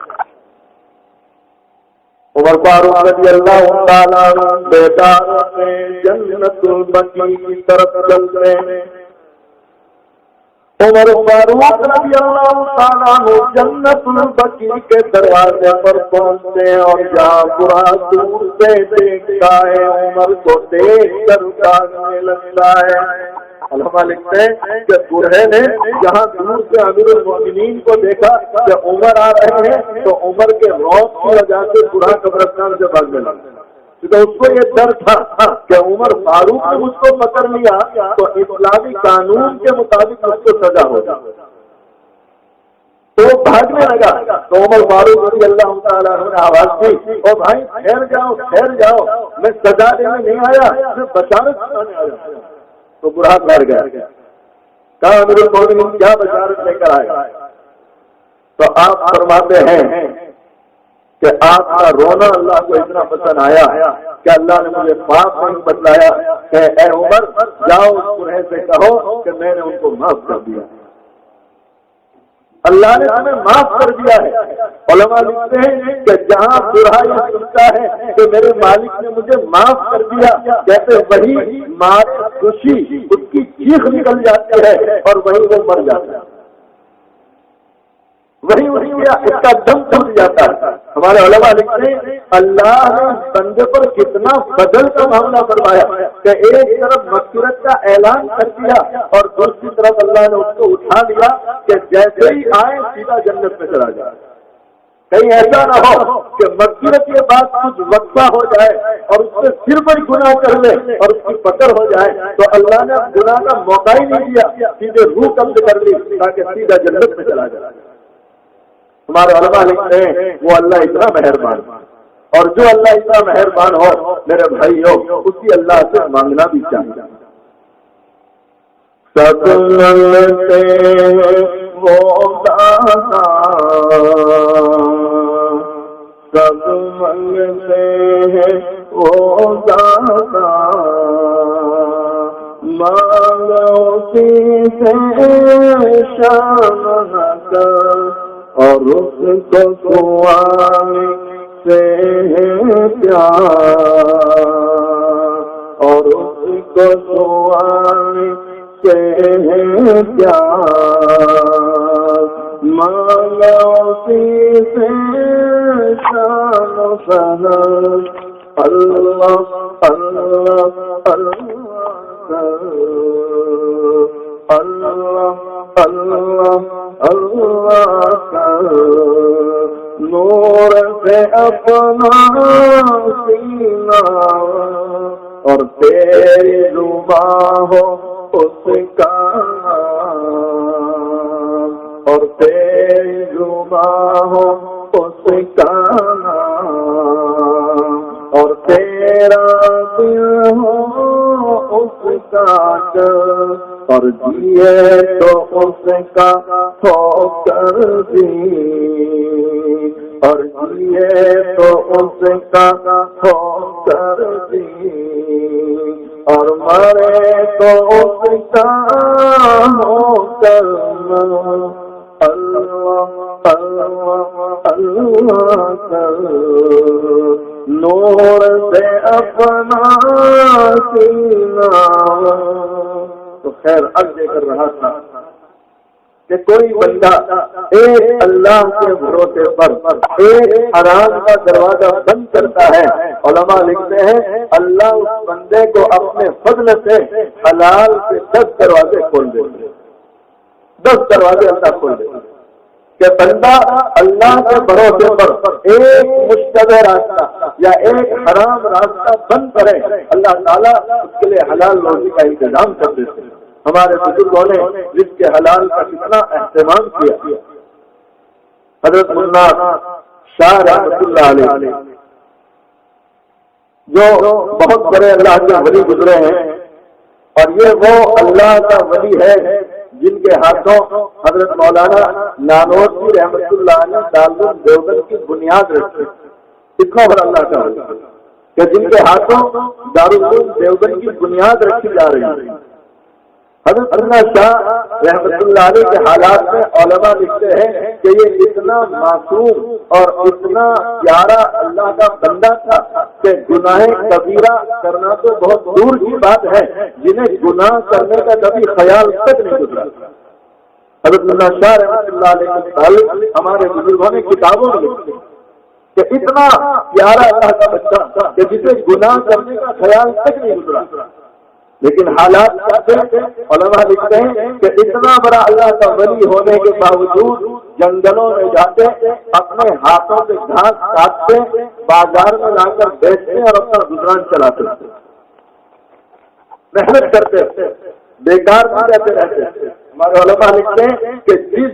عمر فاروق رضی اللہ تعالیٰ عنہ بیدار میں جنت البقیع کی طرف چلتے ہیں۔ عمر فاروق رضی اللہ تعالیٰ عنہ جنت البقیع کے دروازے پر پہنچتے ہیں، اور جہاں برا دور سے دیکھتا ہے عمر کو دیکھ کر کاٹنے لگتا ہے۔ علماء لکھتے ہیں کہ برہے نے جہاں دور سے امیر المومنین کو دیکھا کہ عمر آ رہے ہیں تو عمر کے روب کی وجہ سے برہا قبرستان سے بھاگنے لگا، کیونکہ اس کو یہ ڈر تھا کہ عمر فاروق نے مجھ کو پکڑ لیا تو اسلامی قانون کے مطابق مجھ کو سزا ہوگا، تو وہ بھاگنے لگا۔ تو عمر فاروق رضی اللہ تعالیٰ عنہ نے آواز دی، او بھائی ٹھہر جاؤ، میں سزا دینے نہیں آیا، میں بشارت سنانے آیا۔ تو برہا ٹھہر گیا، کہا امیر المومنین کیا بشارت لے کر آئے؟ تو آپ فرماتے ہیں کہ آپ کا رونا اللہ کو اتنا پسند آیا کہ اللہ نے مجھے پاپ نہیں بتلایا کہ اے عمر جاؤ اس برہے سے کہو کہ میں نے ان کو معاف کر دیا، اللہ نے ہمیں معاف کر دیا ہے۔ علماء لکھتے ہیں کہ جہاں برہا یہ سنتا ہے کہ میرے مالک نے مجھے معاف کر دیا، کہتے وہی مارے خوشی اس کی چیخ نکل جاتی ہے اور وہی وہ مر جاتا ہے، وہی اس کا دم ٹوٹ جاتا ہے۔ ہمارے علماء لکھتے ہیں اللہ نے بندے پر کتنا فضل کا معاملہ فرمایا کہ ایک طرف مغفرت کا اعلان کر دیا اور دوسری طرف اللہ نے اس کو اٹھا لیا کہ جیسے ہی آئے سیدھا جنت میں چلا جائے۔ کہیں ایسا نہ ہو کہ مغفرت کے بعد کچھ وقفہ ہو جائے اور اس سے پھر کوئی گناہ کر لے اور اس کی پکڑ ہو جائے، تو اللہ نے گناہ کا موقع ہی نہیں دیا، سیدھے روح قبض کر لی تاکہ سیدھا جنت میں چلا جائے۔ ہمارے علماء لکھتے ہیں وہ اللہ اتنا مہربان، اور جو اللہ اتنا مہربان ہو میرے بھائی ہو اسی اللہ سے مانگنا بھی چاہیے۔ سب مانگتے وہ داتا، سب مانگتے ہیں وہ داتا، مانگو اسی سے شام کر اور اس کو سوانے سے پیار، اور اس کو سوانے سے پیار، مانگا اسی سے شان و شہر، اللہ اللہ اللہ اللہ اللہ اللہ نور سے اپنا سینہ اور تیری زبان ہو اس کا نام، اور تیری زبان ہو اس کا نام، اور تیرا دل ہو اس کا ڈر، اور جیے تو اس کا ہو کر دی، اور جیے تو اس کا ہو کر دی، اور مرے تو اس کا ہو کر اللہ اللہ اللہ کر، نور سے اپنا سینہ۔ تو خیر عرض کر رہا تھا کہ کوئی بندہ ایک اللہ کے بھروسے پر ایک حرام کا دروازہ بند کرتا ہے، علماء لکھتے ہیں اللہ اس بندے کو اپنے فضل سے حلال کے 10 دروازے کھول دیتے ہیں، 10 دروازے اللہ کھول دیتے ہیں کہ بندہ اللہ کے بھروسے پر ایک مشتبہ راستہ یا ایک حرام راستہ بند کرے، اللہ تعالیٰ اس کے لیے حلال روزی کا انتظام کر دیتے ہیں۔ ہمارے بزرگوں نے رزق کے حلال کا کتنا اہتمام کیا۔ حضرت منا شاہ رحمۃ اللہ علیہ جو بہت بڑے اللہ کے ولی گزرے ہیں، اور یہ وہ اللہ کا ولی ہے جن کے ہاتھوں حضرت مولانا نانوتوی رحمۃ اللہ علیہ دارالعلوم دیوبند کی بنیاد رکھی، اتنا بڑا اللہ کا ولی کہ جن کے ہاتھوں دارالعلوم دیوبند کی بنیاد رکھی جا رہی ہے۔ حضرت اللہ شاہ رحمۃ اللہ علیہ کے حالات میں علماء لکھتے ہیں کہ یہ اتنا معصوم اور اتنا پیارا اللہ کا بندہ تھا کہ گناہ کبیرہ کرنا تو بہت دور کی بات ہے، جنہیں گناہ کرنے کا کبھی خیال تک نہیں گزرا۔ حضرت اللہ شاہ رحمۃ اللہ علیہ کے تعلق ہمارے بزرگوں نے کتابوں میں لکھتے کہ اتنا پیارا اللہ کا بچہ کہ جسے گناہ کرنے کا خیال تک نہیں گزرا۔ لیکن حالات کیا تھے؟ علماء لکھتے ہیں کہ اتنا بڑا اللہ کا ولی ہونے کے باوجود جنگلوں میں جاتے، اپنے ہاتھوں سے گھاس کاٹتے، بازار میں لا کر بیچتے اور اپنا گزران چلاتے، محنت کرتے، بیکار نہ رہتے رہتے۔ ہمارے علماء لکھتے ہیں کہ جس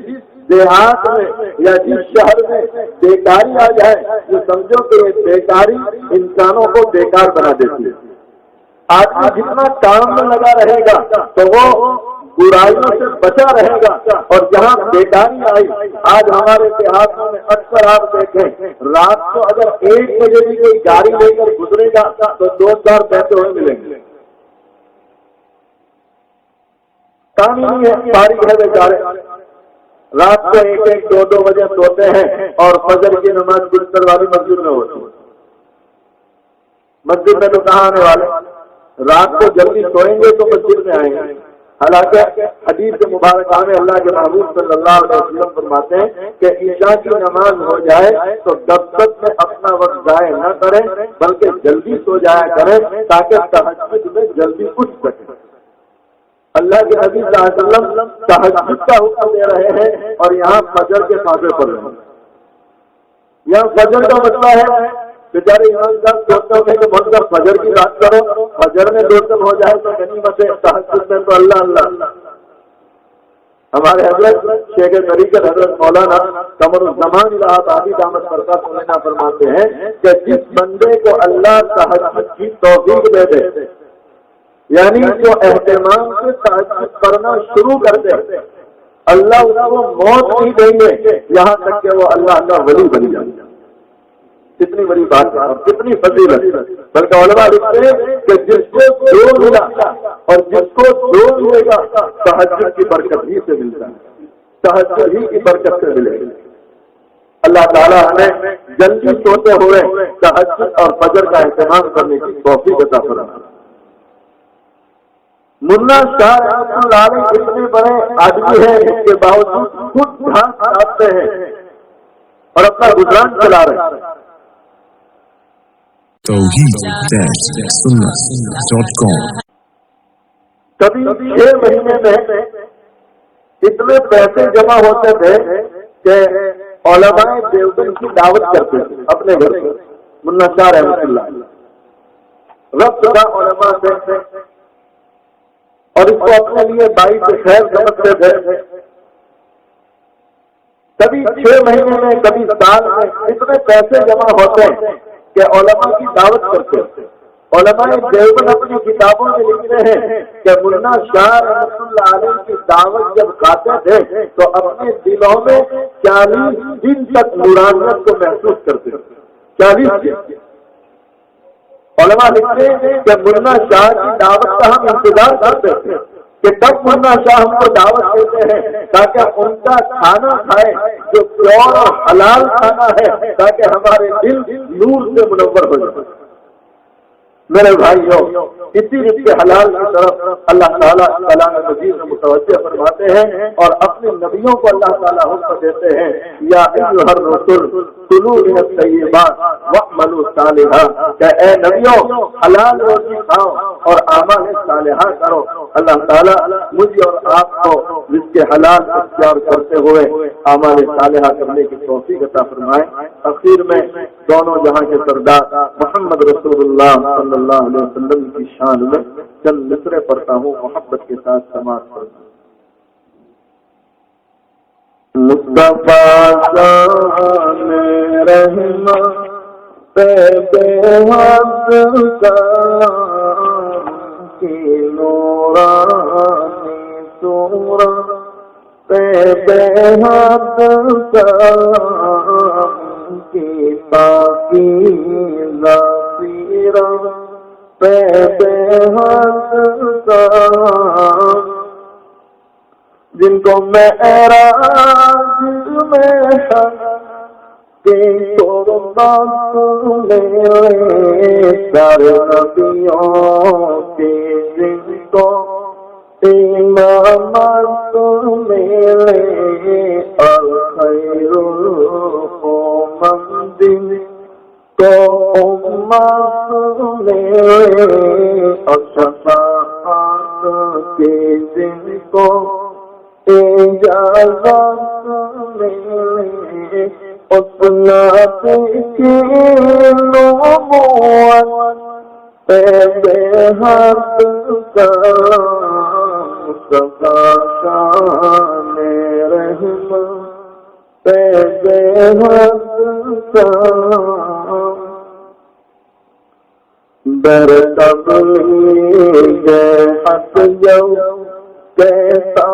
دیہات میں یا جس شہر میں بیکاری آ جائے، یہ سمجھو کہ یہ بیکاری انسانوں کو بیکار بنا دیتی ہے۔ آدمی جتنا کام میں لگا رہے گا تو وہ برائیوں سے بچا رہے گا، اور جہاں بیکاری آئی، آج ہمارے دیہاتوں میں اکثر آپ دیکھیں رات کو اگر 1 بجے بھی کوئی گاڑی لے کر گزرے گا تو 2-4 بیٹھے ہوئے ملیں گے۔ کام ہی نہیں ہے، فارغ ہے بیچارے، رات کو 1-2 بجے سوتے ہیں اور فجر کی نماز بستر والی مسجد میں ہوتی ہے۔ مسجد میں تو کہاں آنے والے، رات کو جلدی سوئیں گے تو مسجد میں آئیں گے۔ حالانکہ حدیث مبارکہ میں اللہ کے محبوب صلی اللہ علیہ وسلم فرماتے ہیں کہ عشاء کی نماز ہو جائے تو دفتر میں اپنا وقت ضائع نہ کریں، بلکہ جلدی سو جایا کریں تاکہ تہجد میں جلدی اٹھ سکیں۔ اللہ کے نبی صلی اللہ علیہ وسلم تہجد کا حکم دے رہے ہیں اور یہاں فجر کے فاصلے پڑ رہے ہیں۔ یہاں فجر کا مسئلہ ہے، بیچارے ایمان صاحب سوچتے ہیں کہ بہت زیادہ فجر کی بات کرو، فجر میں دوستم ہو جائے تو غنیمت ہے، تہجد میں تو اللہ اللہ۔ ہمارے حضرت شیخ طریقت حضرت مولانا قمر الزمان الہ آبادی دامت برکاتہ علیہ فرماتے ہیں کہ جس بندے کو اللہ تہجد کی توفیق دے دے، یعنی جو اہتمام سے تہجد کرنا شروع کر دے، اللہ اس کو موت نہیں دیں گے یہاں تک کہ وہ اللہ کا ولی بن جائے۔ کتنی بڑی بات ہے اور کتنی فضیلت ہے۔ بلکہ علماء لکھتے ہیں کہ جس کو جو ملا اور جس کو جو ملے گا تہجد کی برکت ہی سے ملتا ہے، تہجد ہی کی برکت سے ملے گا۔ اللہ تعالیٰ ہمیں جلدی سوتے ہوئے تہجد اور فجر کا اہتمام کرنے کی توفیق عطا فرمائے۔ منا شاہ رحمۃ اللہ علیہ اتنے بڑے آدمی ہیں، اس کے باوجود خود گھاس کاٹتے ہیں اور اپنا گزران چلا رہے ہیں۔ توحید-sunnah.com کبھی 6 مہینے میں اتنے پیسے جمع ہوتے تھے کہ علماء دیوبند کی دعوت کرتے تھے اپنے گھر سے، منا شاہ رحمۃ اللہ رب کا علماء سے، اور اس کو اپنے لیے باعث خیر سمجھتے تھے۔ کبھی 6 مہینے میں کبھی سال میں اتنے پیسے جمع ہوتے ہیں کہ علماء کی دعوت کرتے ہیں۔ علماء دیوبند اپنی کتابوں میں لکھتے ہیں کہ منا شاہ رحمۃ اللہ علیہ کی دعوت جب کھاتے تھے تو اپنے دلوں میں 40 دن تک نورانیت کو محسوس کرتے تھے۔ 40 دن علماء لکھتے ہیں کہ منا شاہ کی دعوت کا ہم انتظار کرتے تھے کہ کب منا شاہ ہم کو دعوت دیتے ہیں تاکہ ان کا کھانا کھائے جو پیور اور حلال کھانا ہے، تاکہ ہمارے دل نور سے منور ہو جائے۔ میرے بھائیوں، اسی رزق حلال کی طرف اللہ تعالیٰ کلام مجید میں متوجہ فرماتے ہیں اور اپنے نبیوں کو اللہ تعالیٰ حکم دیتے ہیں، یا ایھا الرسول کلوا من الطیبات واعملوا صالحا، کہ اے نبیوں حلال روزی کھاؤ اور اعمال صالحہ کرو۔ اللہ تعالیٰ مجھے اور آپ کو رزق حلال اختیار کرتے ہوئے اعمال صالحہ کرنے کی توفیق عطا فرمائے۔ اخیر میں دونوں جہاں کے سردار محمد رسول اللہ صلی اللہ علیہ وسلم کی شان میں چند مصرے پڑھتا ہوں، محبت کے ساتھ سماعت کرنا۔ مصطفیٰ شان رحمہ بے حد کی نورانی صورت بے حد کی پاکیزہ سیرت بے حد جن کو معراج میں سارے نبیوں کے جن کو امامت ملے اور خیر القوم دن کو امت ملے اور شفاعت کی جن کو اجازت ملی اس نبی کی نبوت پہ بے حد کا مصطفیٰ شان رحمت پہ بے حد کا در تبلیغ حق جو کیسا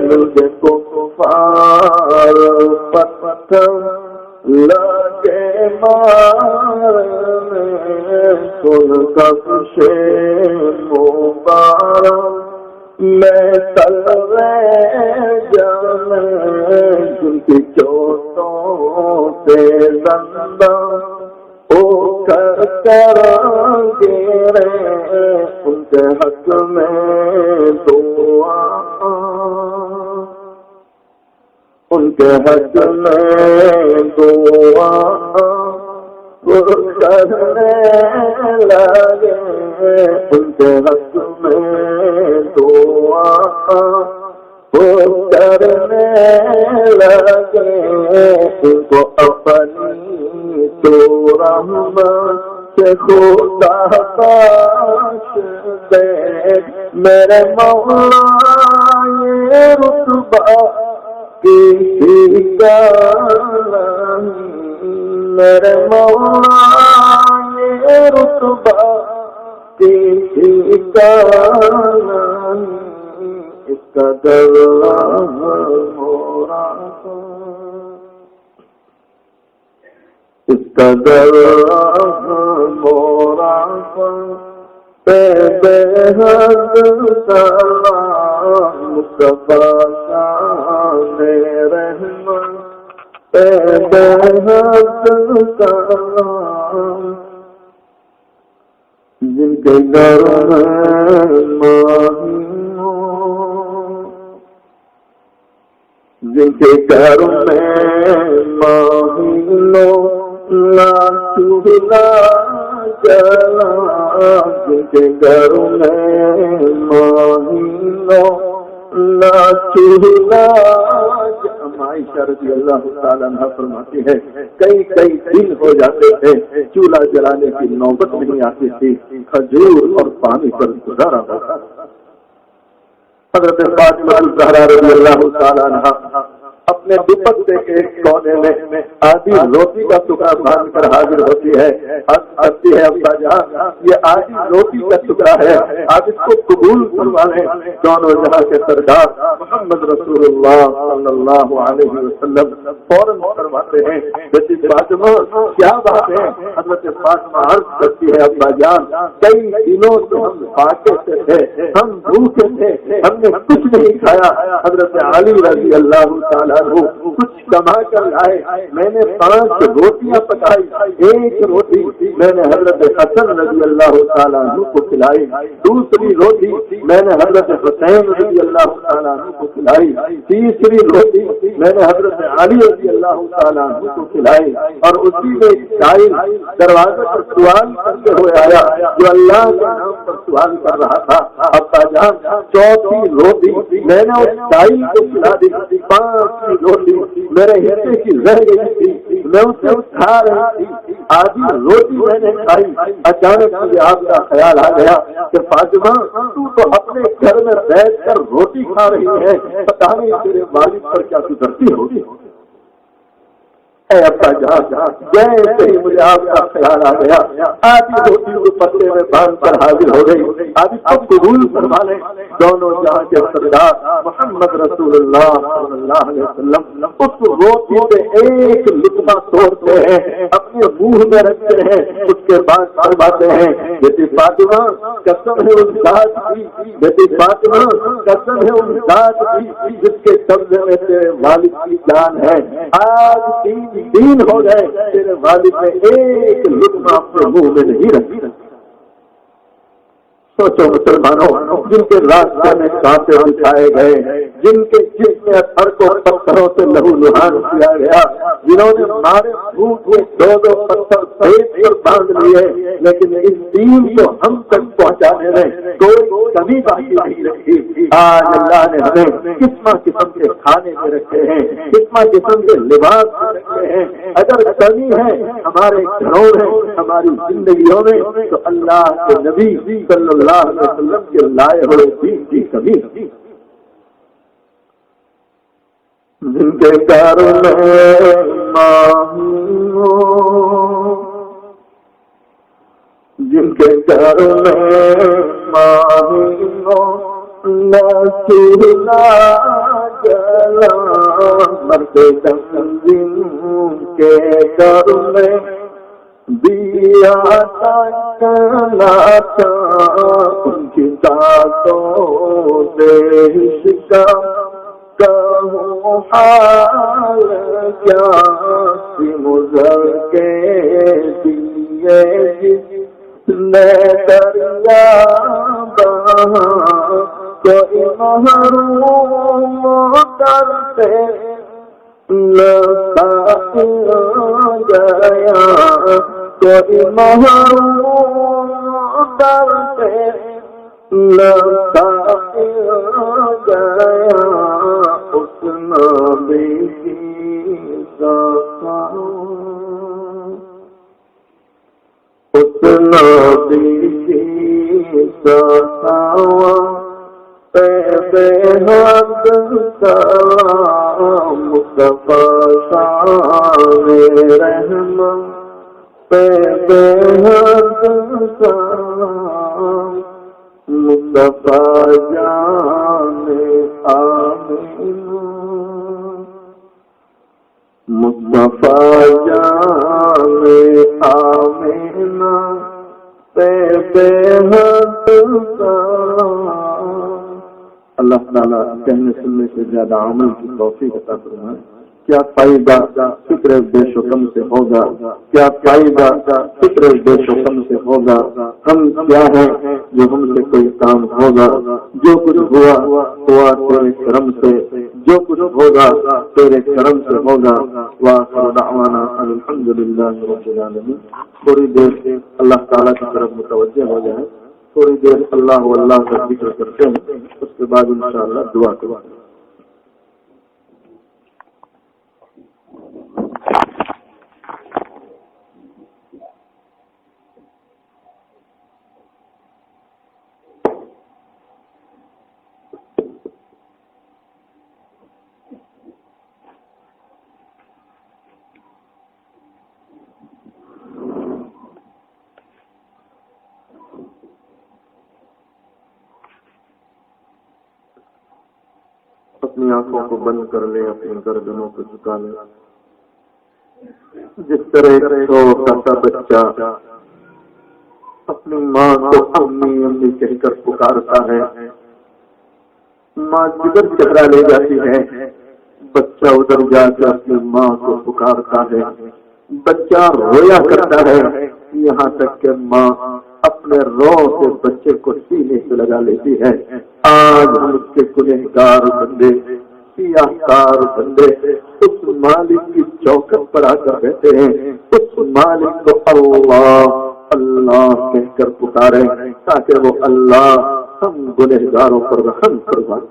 مجھے کفار پتھر لگے مارنے سن کفش مبارک میں تلوے جانے جن کی چوٹوں سے زندہ ہو کر گرے ان کے حق میں دعا ان کے حق میں دعا کرنے لگے ان کے حق میں دعا کرنے لگے ان کو اپنی تو رحمت سے خدا بخش دے میرے مولا یہ رتبہ کسی کا نہیں میرے مولا یہ رتبہ کسی کا نہیں اس کا درد مورا اس کا درد مورا بے حد سلام مصطفیٰ شان رحمت بے حد سلام جن کے گھر میں ماہی جن کے گھر میں مہینوں لا چولہا جلا جن کے گھر میں مہینوں لا چولہا عائشہ رضی اللہ تعالیٰ عنہ فرماتی ہے کئی دن ہو جاتے تھے چولہا جلانے کی نوبت نہیں آتی تھی کھجور اور پانی پر گزارا ہوتا حضرت فاطمہ الزہرا رضی اللہ تعالیٰ عنہ اپنے دوپٹے کے ایک کونے میں آدھی روٹی کا ٹکڑا باندھ کر حاضر ہوتی ہے آتی ہے ابا جان یہ آدھی روٹی کا ٹکڑا ہے آپ اس کو قبول کروا لیں دونوں جہاں کے سردار محمد رسول اللہ صلی اللہ علیہ وسلم فوراً کرواتے ہیں بیٹی فاطمہ کیا بات ہے حضرت فاطمہ عرض کرتی ہے ابا جان کئی دنوں سے ہم فاقے سے تھے ہم بھوکے تھے ہم نے کچھ نہیں کھایا حضرت علی رضی اللہ تعالیٰ کچھ کما کر لائے میں نے 5 روٹیاں پکائی ایک روٹی میں نے حضرت حسن رضی اللہ تعالیٰ عنہ کو کھلائی دوسری روٹی میں نے حضرت حسین رضی اللہ تعالیٰ عنہ کو کھلائی تیسری روٹی میں نے حضرت علی رضی اللہ تعالیٰ عنہ کو کھلائی اور اسی میں ایک شاعر دروازے پر سوال کرتے ہوئے آیا جو اللہ کے نام پر سوال کر رہا تھا ابا جان چوتھی روٹی میں نے اس شاعر کو کھلا دی 5 روٹی میرے حصے کی رہ گئی تھی میں اسے کھا رہی تھی آدھی روٹی میں نے کھائی اچانک مجھے آپ کا خیال آ گیا کہ فاطمہ تو اپنے گھر میں بیٹھ کر روٹی کھا رہی ہے پتہ نہیں تیرے والد پر کیا گزرتی ہوگی ابا جان جیسے ہی مجھے آپ کا خیال آ گیا آدھی روٹی کو پتے میں باندھ کر حاضر ہو گئی آدھی سب قبول فرما لیں دونوں جہاں کے سردار محمد رسول اللہ صلی اللہ علیہ وسلم اس روٹی سے ایک لقمہ توڑتے ہیں اپنے منہ میں رکھتے ہیں اس کے بعد فرماتے ہیں بیٹی فاطمہ قسم ہے ان ذات کی بیٹی فاطمہ قسم ہے ان ذات کی جس کے قبضے میں تیرے والد کی جان ہے آج 3 دن ہو گئے تیرے والد نے ایک لقمہ اپنے منہ میں نہیں رکھی سوچو مسلمانوں جن کے راستے میں کانٹے بچھائے گئے جن کے جسم میں ہر کو پتھروں سے لہو لہان کیا گیا جنہوں نے ہمارے منہ کے 2 پتھر پیٹ پر باندھ لیے لیکن اس دین کو ہم تک پہنچانے میں کوئی کمی باقی نہیں رکھی۔ آج اللہ نے ہمیں قسم قسم کے کھانے میں رکھے ہیں، قسم قسم کے لباس میں رکھے ہیں۔ اگر کمی ہے ہمارے گھروں میں، ہماری زندگیوں میں، تو اللہ کے نبی صلی اللہ علیہ وسلم کے لائے ہوئے دین کی کمی۔ جن کے گھر میں جن کے گھر میں ماہیوں نہ چولہا جلا، مرد جن کے گھر میں دیا تکنا تھا، ان کی دانتوں دیش کا کہوں حال کیا، مزر کے دیے جس نے دریا بہا، کوئی محروم کرتے لگا گیا، کوئی محروم کرتے لگا گیا، اس نبی کی صفا، اس نبی کی صفا بے حد سلام، مصطفیٰ شان رحمت بے حد سلام، مصطفیٰ جان آمینہ، مصطفیٰ جان آمینہ بے حد سلام۔ اللہ تعالیٰ کہنے سننے سے زیادہ عمل کی توفیق عطا فرمائے۔ کیا فائدہ فکر بے شکم سے ہوگا، کیا فائدہ فکر بے شکم سے ہوگا، ہم کیا ہیں جو ہم سے کوئی کام ہوگا، جو کچھ ہوا تیرے کرم سے، جو کچھ ہوگا تیرے کرم سے ہوگا۔ وآخر دعوانا الحمدللہ رب العالمین۔ تھوڑی دیر اللہ تعالیٰ کی طرف متوجہ ہو جائیں، تھوڑی دیر اللہ کا ذکر کرتے ہیں، اس کے بعد انشاءاللہ دعا کریں۔ اپنی آنکھوں کو بند کر لیں، اپنی گردنوں کو جھکا لیں۔ جس طرح ایک چھوٹا سا بچہ اپنی ماں کو امی امی کہہ کر پکارتا ہے، ماں جدھر چہرہ لے جاتی ہے، بچہ ادھر جا کر اپنی ماں کو پکارتا ہے، بچہ رویا کرتا ہے، یہاں تک کہ ماں اپنے رو سے بچے کو سینے سے لگا لیتی ہے۔ آج ہم اس کے گنہگار بندے، سیاہ کار بندے اس مالک کی چوکٹ پر آ کر بیٹھے ہیں، اس مالک کو اللہ اللہ کہہ کر پکارے تاکہ وہ اللہ ہم گنہگاروں پر رحم فرمائے۔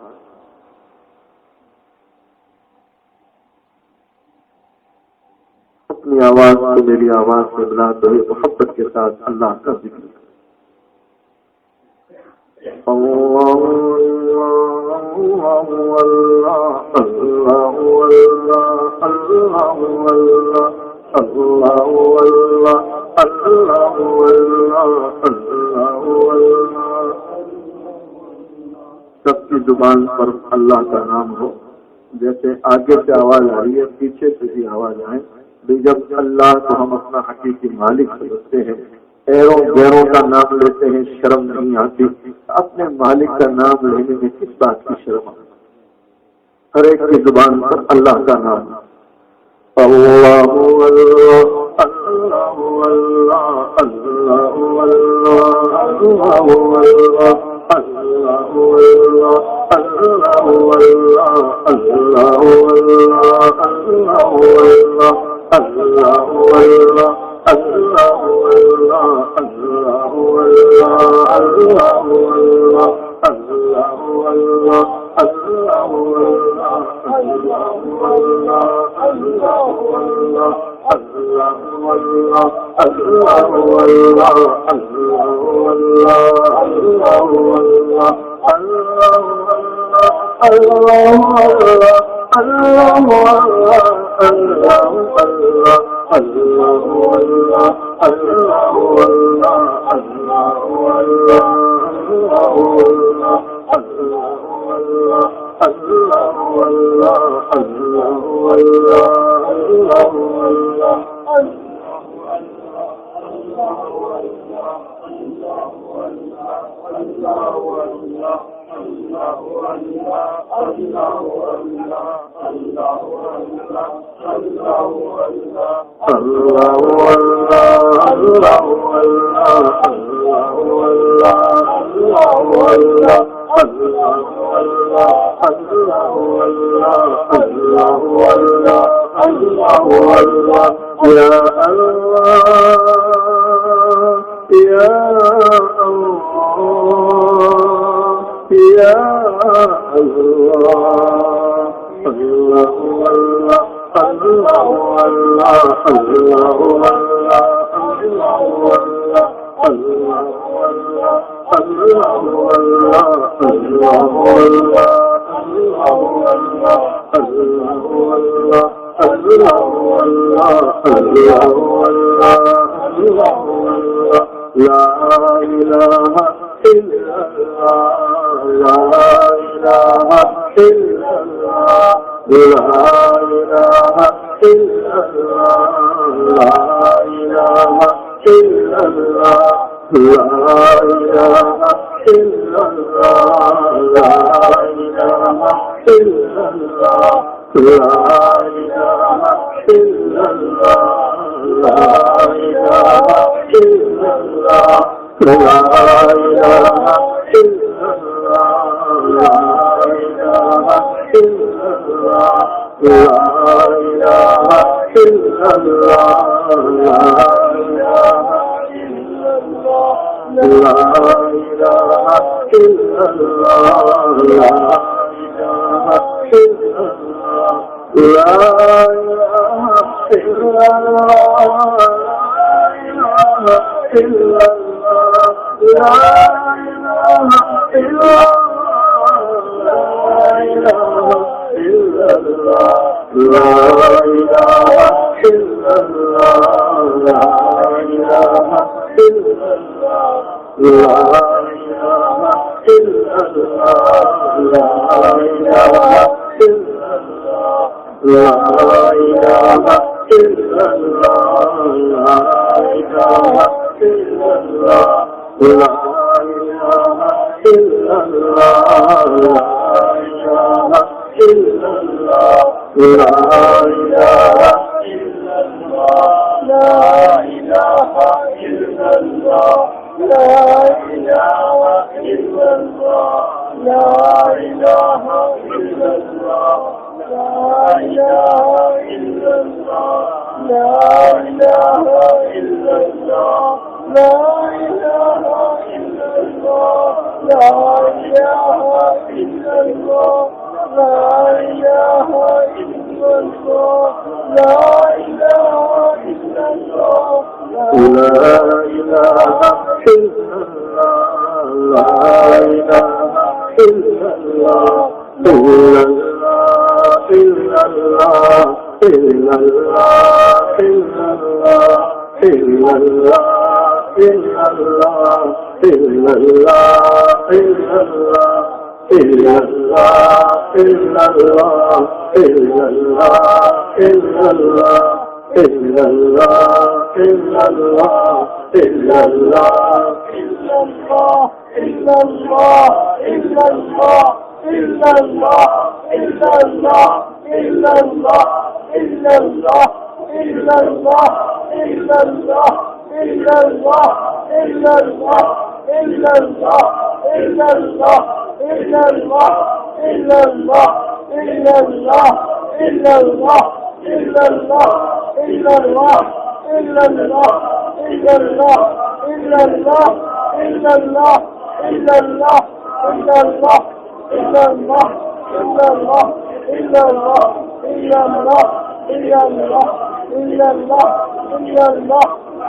اپنی آواز کو میری آواز سے ملا دو، محبت کے ساتھ اللہ کا ذکر۔ اللہ اللہ اللہ اللہ اللہ اللہ اللہ اللہ۔ سب کی زبان پر اللہ کا نام ہو، جیسے آگے سے آواز آ رہی ہے پیچھے سے بھی آواز آئے۔ جب اللہ کو ہم اپنا حقیقی مالک سمجھتے ہیں، ایروں غیروں کا نام لیتے ہیں، شرم نہیں آتی، اپنے مالک کا نام لینے میں کس بات کی شرم آتی؟ ہر ایک کی زبان پر اللہ کا نام، اللہ اللہ اللہ اللہ اللہ اللہ اللہ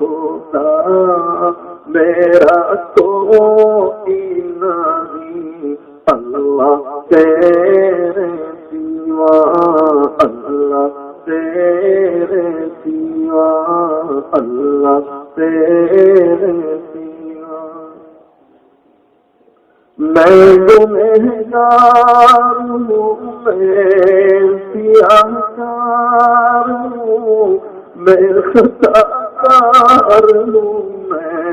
خدا میرا کوئی نہیں، اللہ تیرے سوا، اللہ تیرے سوا، اللہ تیرے سوا۔ میں گنہگار ہوں، میں سیاہ کار ہوں، میں خطا کار ہوں، میں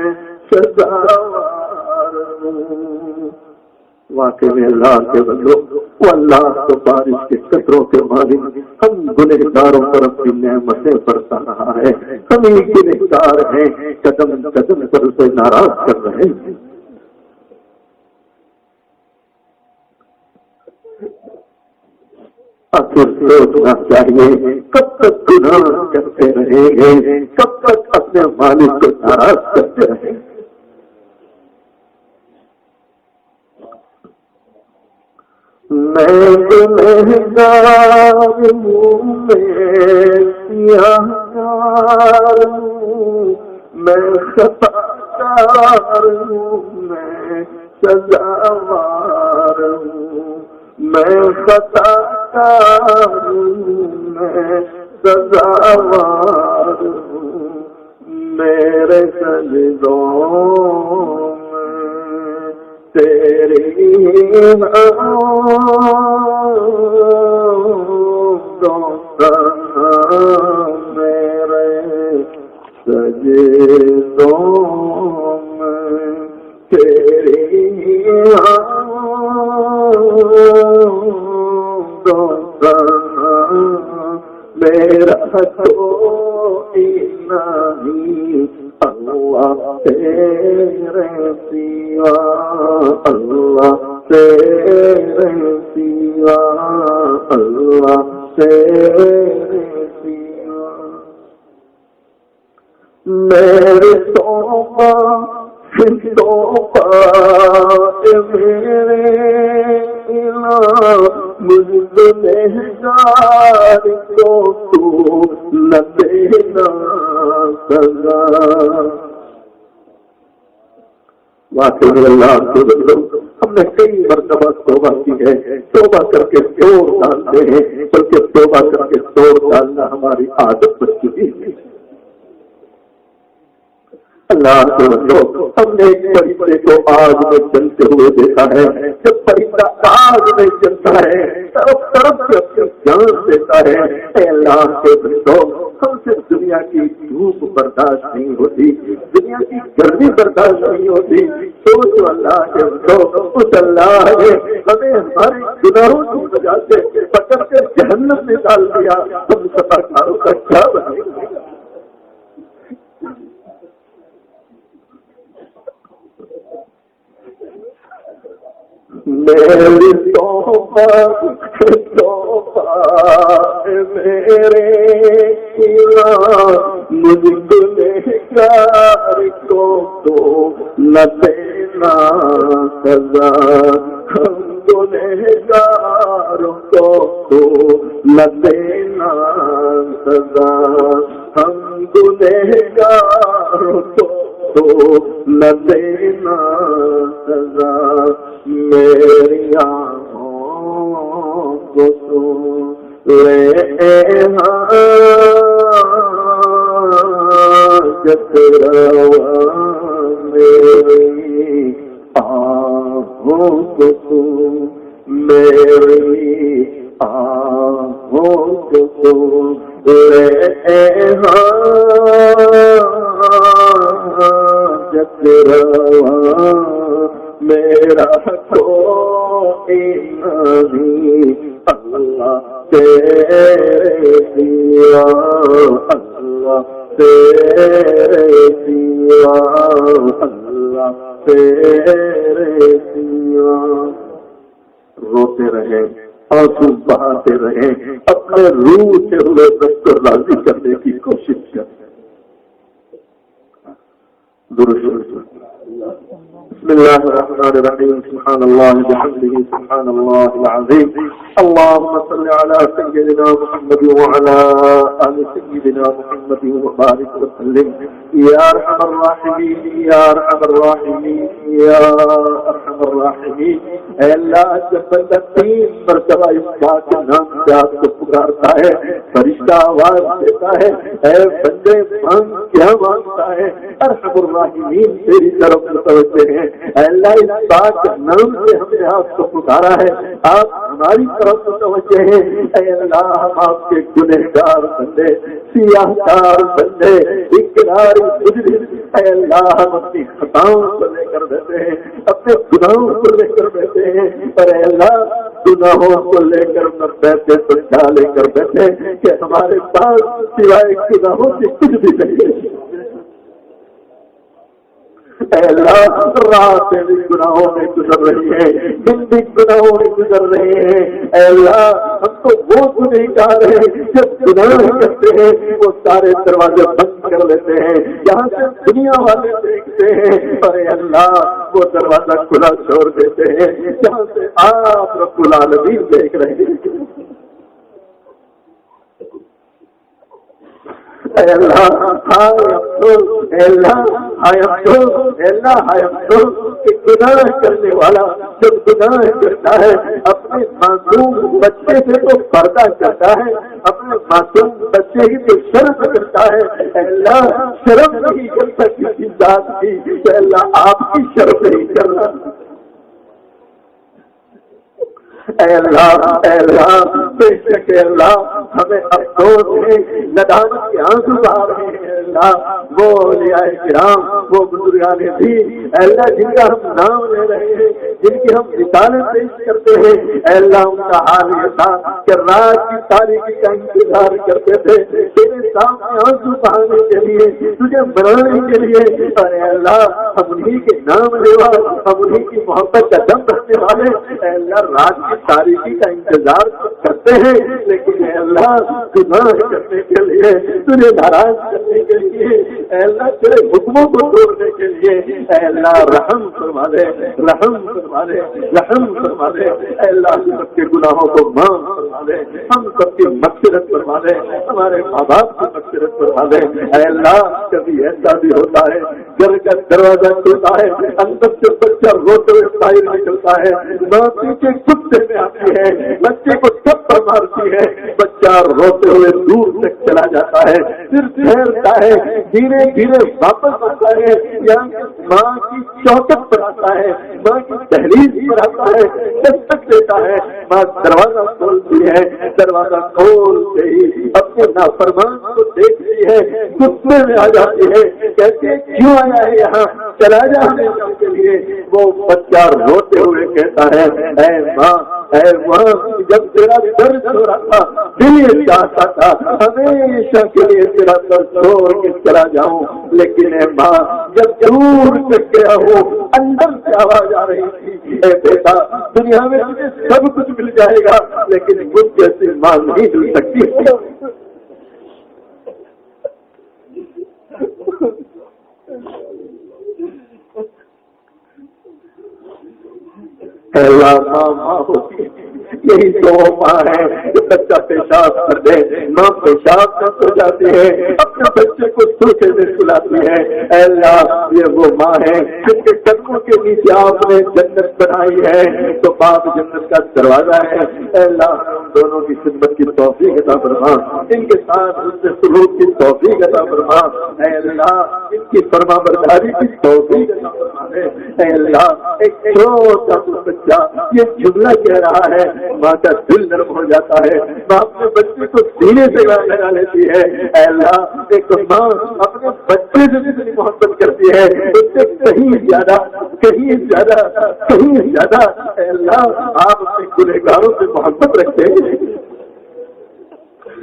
سزاوار ہوں۔ واقعی میں اللہ کے بندو، وہ اللہ تو بارش کے قطروں کے مالک، ہم گنہگاروں پر اپنی نعمتیں برسا رہا ہے، ہم ہی گنہگار ہیں، قدم قدم پر اسے ناراض کر رہے ہیں۔ آخر سوچنا چاہیے کب تک گناہ کرتے رہیں گے، کب تک اپنے مالک کو ناراض کرتے رہیں گے۔ میں گنہگار ہوں، میں سیاہ کار ہوں، میں خطا کار ہوں، میں سزاوار ہوں، میں خطا کار ہوں، میں سزاوار ہوں، میرے سجدوں میں تیری میرے سجدوں میں تیری میرا کوئی نہیں، اللہ تیرے سوا، اللہ تیرے سوا، اللہ تیرے سوا۔ میرے توبہ توبہ میرے الہ، مجھ گنہگار کو تو نہ دینا سزا۔ واقعی اللہ کے بندو، ہم نے کئی مرتبہ توبہ کی ہے، توبہ کر کے توڑ ڈالتے ہیں، بلکہ توبہ کر کے توڑ ڈالنا ہماری عادت بن چکی ہے۔ اللہ کے بندو، ہم نے ایک فرشتے کو آگ میں جلتے ہوئے دیکھا ہے، جب فرشتہ آگ میں جلتا ہے طرف طرف سے اپنی جان دیتا ہے۔ اے اللہ کے بندو، ہم سے دنیا کی دھوپ برداشت نہیں ہوتی، دنیا کی گرمی برداشت نہیں ہوتی، سوچو اللہ کے بندو، اس اللہ نے ہمیں ہمارے گناہوں کی وجہ سے پکڑ کے جہنم میں ڈال دیا، ہم خطاکاروں کا کیا بنے گا؟ میری توبہ میرے الہ، مجھ گنہگار کو تو نہ دینا سزا، ہم گنہگار کو تو نہ دینا سزا، ہم گنہگار کو تو نہ دینا سزا، میری آنکھوں کو تو لے حاجت روا، میری آنکھوں کو تو، میری آنکھوں کو تو لے حاجت روا، میرا کوئی نہیں، اللہ تیرے سوا، اللہ تیرے سوا، اللہ تیرے سوا۔ روتے رہے، آنسو بہاتے رہے، اپنے روح سے ہوئے رب کو راضی کرنے کی کوشش کریں۔ درود بسم الله الرحمن الرحيم سبحان الله بحمده سبحان الله العظيم اللهم صل على سيدنا محمد وعلى آل سيدنا محمد وبارك وسلم يا أرحم الراحمين يا أرحم الراحمين يا أرحم الراحمين اے اللہ جب بندہ 3 مرتبہ اس بات کے نام سے آپ کو پکارتا ہے فرشتہ آواز دیتا ہے اے بندے مانگ کیا مانگتا ہے ارحم الراحمین تیری طرف متوجہ ہیں اے اللہ اس بات کے نام سے ہم نے آپ کو پکارا ہے آپ ہماری طرف متوجہ ہیں اے اللہ ہم آپ کے گنہگار بندے سیاہ کار بندے اقراری مجرم اے اللہ ہم اپنی خطاؤں کو لے کر بیٹھے ہیں اپنے گناہوں کو لے کر بیٹھے ہیں پر اے اللہ گناہوں کو لے کر نہ بیٹھے تو کیا لے کر بیٹھے کہ ہمارے پاس سوائے گناہوں سے کچھ بھی نہیں ہے اے اللہ راتیں بھی گناہوں میں گزر رہی ہیں دن بھی گناہوں میں گزر رہے ہیں اے اللہ ہم تو وہ گنہگار ہیں جب گناہ کرتے ہیں وہ سارے دروازے بند کر لیتے ہیں جہاں سے دنیا والے دیکھتے ہیں اور اے اللہ وہ دروازہ کھلا چھوڑ دیتے ہیں جہاں سے آپ رب العالمین دیکھ رہے ہیں اے اللہ ہائے افسوس اے اللہ ہائے افسوس اے اللہ ہائے افسوس کہ گناہ کرنے والا جب گناہ کرتا ہے اپنے معصوم بچے سے تو پردہ کرتا ہے اپنے معصوم بچے ہی تو شرم کرتا ہے اے اللہ شرم نہیں کرتا کسی ذات کی اے اللہ آپ کی شرم نہیں کرنا اے اللہ بے شک اے اللہ ہمیں افسوس ہے ندامت کے آنسو بہا رہے ہیں اللہ وہ اولیاء کرام وہ بزرگان دین اے اللہ جن کا ہم نام لے رہے ہیں جن کی ہم مثالیں پیش کرتے ہیں اے اللہ ان کا حال یہ تھا کہ رات کی تاریکی کا انتظار کرتے تھے تیرے سامنے آنسو بہانے کے لیے تجھے منانے کے لیے اے اللہ ہم انہیں کے نام لیوا ہم انہیں کی محبت کا دم رکھنے والے اے اللہ رات کی تاریخی کا انتظار کرتے ہیں لیکن اے اللہ گناہ کرنے کے لیے تجھے ناراض کرنے کے لیے اے اللہ تیرے حکموں کو توڑنے کے لیے اے اللہ رحم فرما دے رحم فرما دے رحم فرما دے اے اللہ ہم سب کے گناہوں کو معاف فرما دے ہم سب کی مغفرت فرما دے ہمارے ماں باپ کی مغفرت فرما دے اے اللہ کبھی ایسا بھی ہوتا ہے گھر کا دروازہ کھلتا ہے اندر سے بچہ روتے ہوئے باہر نکلتا ہے ماں پیچھے کتے میں آتی ہے بچے کو تھپڑ مارتی ہے بچہ روتے ہوئے دور تک چلا جاتا ہے پھر ٹھہرتا ہے دھیرے دھیرے واپس آتا ہے یا ماں کی چوکٹ پر آتا ہے ماں کی دہلیز پر آتا ہے دستک دیتا ہے ماں دروازہ کھولتی ہے دروازہ کھول کے ہی اپنے نافرمان کو دیکھتی ہے غصے میں آ جاتی ہے کہتے کیوں آیا ہے یہاں چلا جا ہمیشہ کے لیے وہ بچہ روتے ہوئے کہتا ہے اے ماں جب تیرا درد ہو رہا تھا دل یہ چاہتا تھا ہمیشہ کے لیے تیرا درد چھوڑ کے چلا جاؤں لیکن اے ماں جب دور تک گیا ہوں اندر سے آواز آ رہی تھی اے بیٹا دنیا میں تجھے سب کچھ مل جائے گا لیکن مجھ جیسی ماں نہیں مل سکتی ماں ہوتی ہے یہی تو ماں ہے کہ بچہ پیشاب کر دے ماں پیشاب نہ ہو جاتی ہے اپنے بچے کو سوکھے میں سلاتی ہے اے اللہ یہ وہ ماں ہے جن کے قدموں کے نیچے آپ نے جنت بنائی ہے تو باپ جنت کا دروازہ ہے اے اللہ ہم دونوں کی خدمت کی توفیق عطا فرما ان کے ساتھ ان سے سلوک کی توفیق عطا فرما اے اللہ ان کی فرما برداری کی توفیق عطا فرما دے اے اللہ ایک چھوٹا سا بچہ یہ جملہ کہہ رہا ہے ماں کا دل نرم ہو جاتا ہے ماں اپنے بچے کو سینے سے لگا لیتی ہے اے اللہ ایک ماں اپنے بچے سے جتنی محبت کرتی ہے اس سے کہیں زیادہ اے اللہ آپ اپنے گنہگاروں سے محبت رکھتے ہیں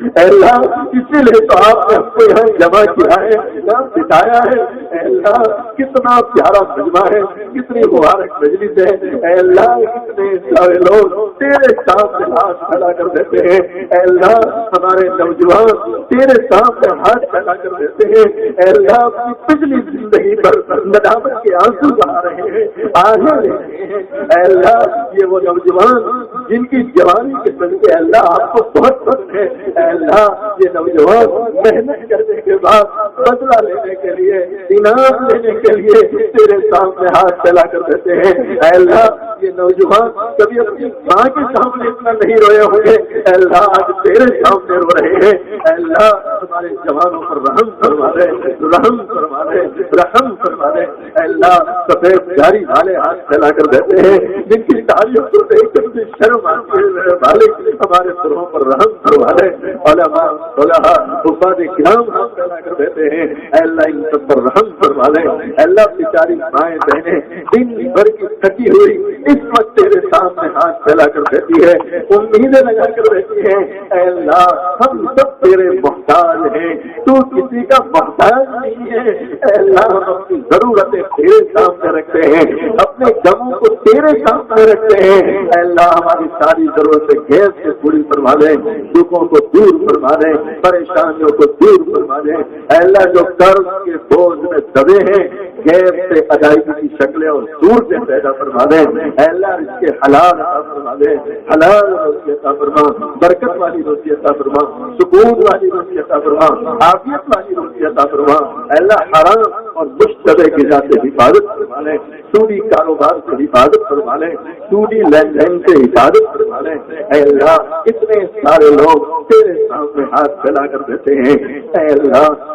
اے اللہ اسی لیے تو آپ نے ہم کو یہاں جمع کیا ہے، یہاں بٹھایا ہے۔ اے اللہ کتنا پیارا مجمع ہے، کتنی مبارک مجلس ہے۔ اے اللہ کتنے سارے لوگ تیرے سامنے ہاتھ پھیلا کر دیتے ہیں۔ اے اللہ ہمارے نوجوان تیرے سامنے ہاتھ پھیلا کر دیتے ہیں۔ اے اللہ اپنی پچھلی زندگی پر ندامت کے آنسو بہا رہے ہیں، آنے رہے ہیں۔ اے اللہ یہ وہ نوجوان جن کی جوانی کے صدقے اللہ آپ کو بہت پسند ہے۔ اے اللہ یہ نوجوان محنت کرنے کے بعد بدلہ لینے کے لیے، انعام لینے کے لیے تیرے سامنے ہاتھ پھیلا کر دیتے ہیں۔ اے اللہ یہ نوجوان کبھی اپنی ماں کے سامنے اتنا نہیں روئے ہوئے، اے اللہ آج تیرے سامنے رو رہے ہیں۔ اے اللہ ہمارے جوانوں پر رحم فرما دے، رحم فرما دے، رحم فرما دے۔ اے اللہ سفید داڑھی والے ہاتھ پھیلا کر دیتے ہیں، جن کی تعریف کو دیکھ کر مجھے شرم آتی ہے۔ مالک ہمارے سروں پر رحم فرما دے۔ علماء صلحاء حفاظ کرام ہاتھ پھیلا کر دیتے ہیں، اے اللہ ان سب پر رحم فرما دے۔ اے اللہ بیچاری مائیں بہنیں دن بھر کی تھکی ہوئی اس وقت تیرے سامنے ہاتھ پھیلا کر دیتی ہے، امیدیں لگا کر دیتی ہے۔ اے اللہ ہم سب تیرے محتاج ہیں، تو کسی کا محتاج نہیں ہے۔ اے اللہ ہم اپنی ضرورتیں تیرے سامنے رکھتے ہیں، اپنے غموں کو تیرے سامنے رکھتے ہیں۔ اے اللہ ہماری ساری ضرورتیں غیر سے پوری فرما دے، دکھوں کو دور فرما دے، پریشانیوں کو دور فرما دے۔ اے اللہ جو قرض کے بوجھ میں دبے ہیں غیر سے ادائیگی کی شکلیں اور دور سے پیدا فرما دے۔ اے اللہ اس کے حلال عطا فرما دے، حلال روزی عطا فرما، برکت والی روزی عطا فرما، سکون والی روزی عطا فرما، عافیت والی روزی عطا فرما۔ اے اللہ حرام اور مشتبہ غذا سے حفاظت فرما لے، سودی کاروبار سے حفاظت فرما لے، سودی لین دین سے حفاظت فرما لے۔ اے اللہ اتنے سارے لوگ تیرے سامنے ہاتھ پھیلا کر دیتے ہیں۔ اے اللہ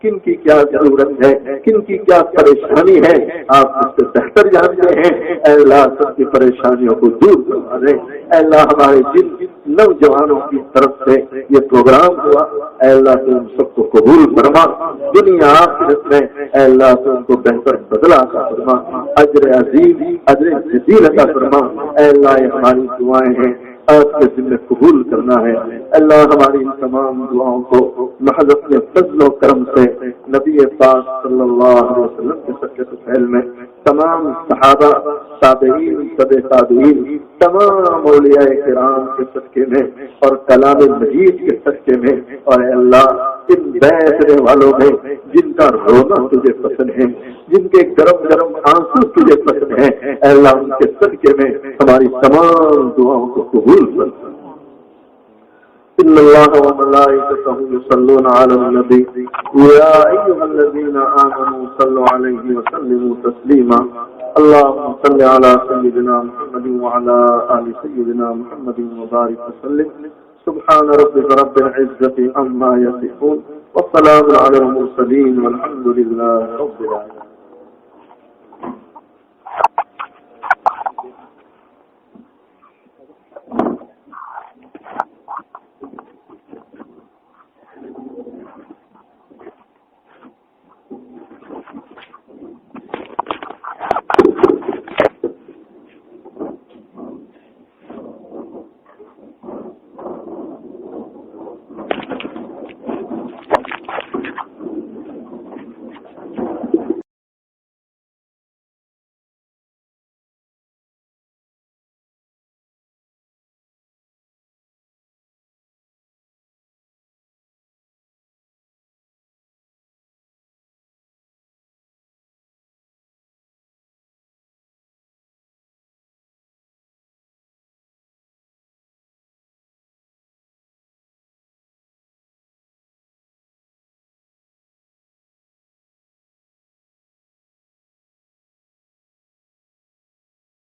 کن کی کیا ضرورت ہے، کن کی کیا پریشانی ہے، آپ اس سے بہتر جانتے ہیں۔ اے اللہ سب کی پریشانیوں کو دور کروا دے۔ اے اللہ ہمارے جن نوجوانوں کی طرف سے یہ پروگرام ہوا، اے اللہ تو ان سب کو قبول فرما، دنیا آخرت میں اے اللہ تو ان کو بہتر بدلہ عطا فرما، اجر عظیم اجر جزیل عطا فرما۔ اے اللہ یہ ہماری دعائیں ہیں، آپ کے ذمہ قبول کرنا ہے۔ اللہ ہماری ان تمام دعاؤں کو محض اپنے فضل و کرم سے نبی پاک صلی اللہ علیہ وسلم کے صدقے طفیل میں تمام صحابہ، تابعین، تبع تابعین، تمام اولیاء کرام کے صدقے میں اور کلام مجید کے صدقے میں، اور اے اللہ ان بیٹھنے والوں میں جن کا رونا تجھے پسند ہے، جن کے گرم گرم آنسو تجھے پسند ہیں، اے اللہ ان کے صدقے میں ہماری تمام دعاؤں کو قبول فرما۔ ان اللہ وملائکتہ یصلون علی النبی یا ایھا الذین آمنوا صلوا علیہ وسلموا تسلیما۔ اللهم صل على سيدنا محمد وعلى آل سيدنا محمد وبارك وسلم۔ سبحان ربك رب العزة عما يصفون، والسلام على المرسلين، والحمد لله رب العالمين۔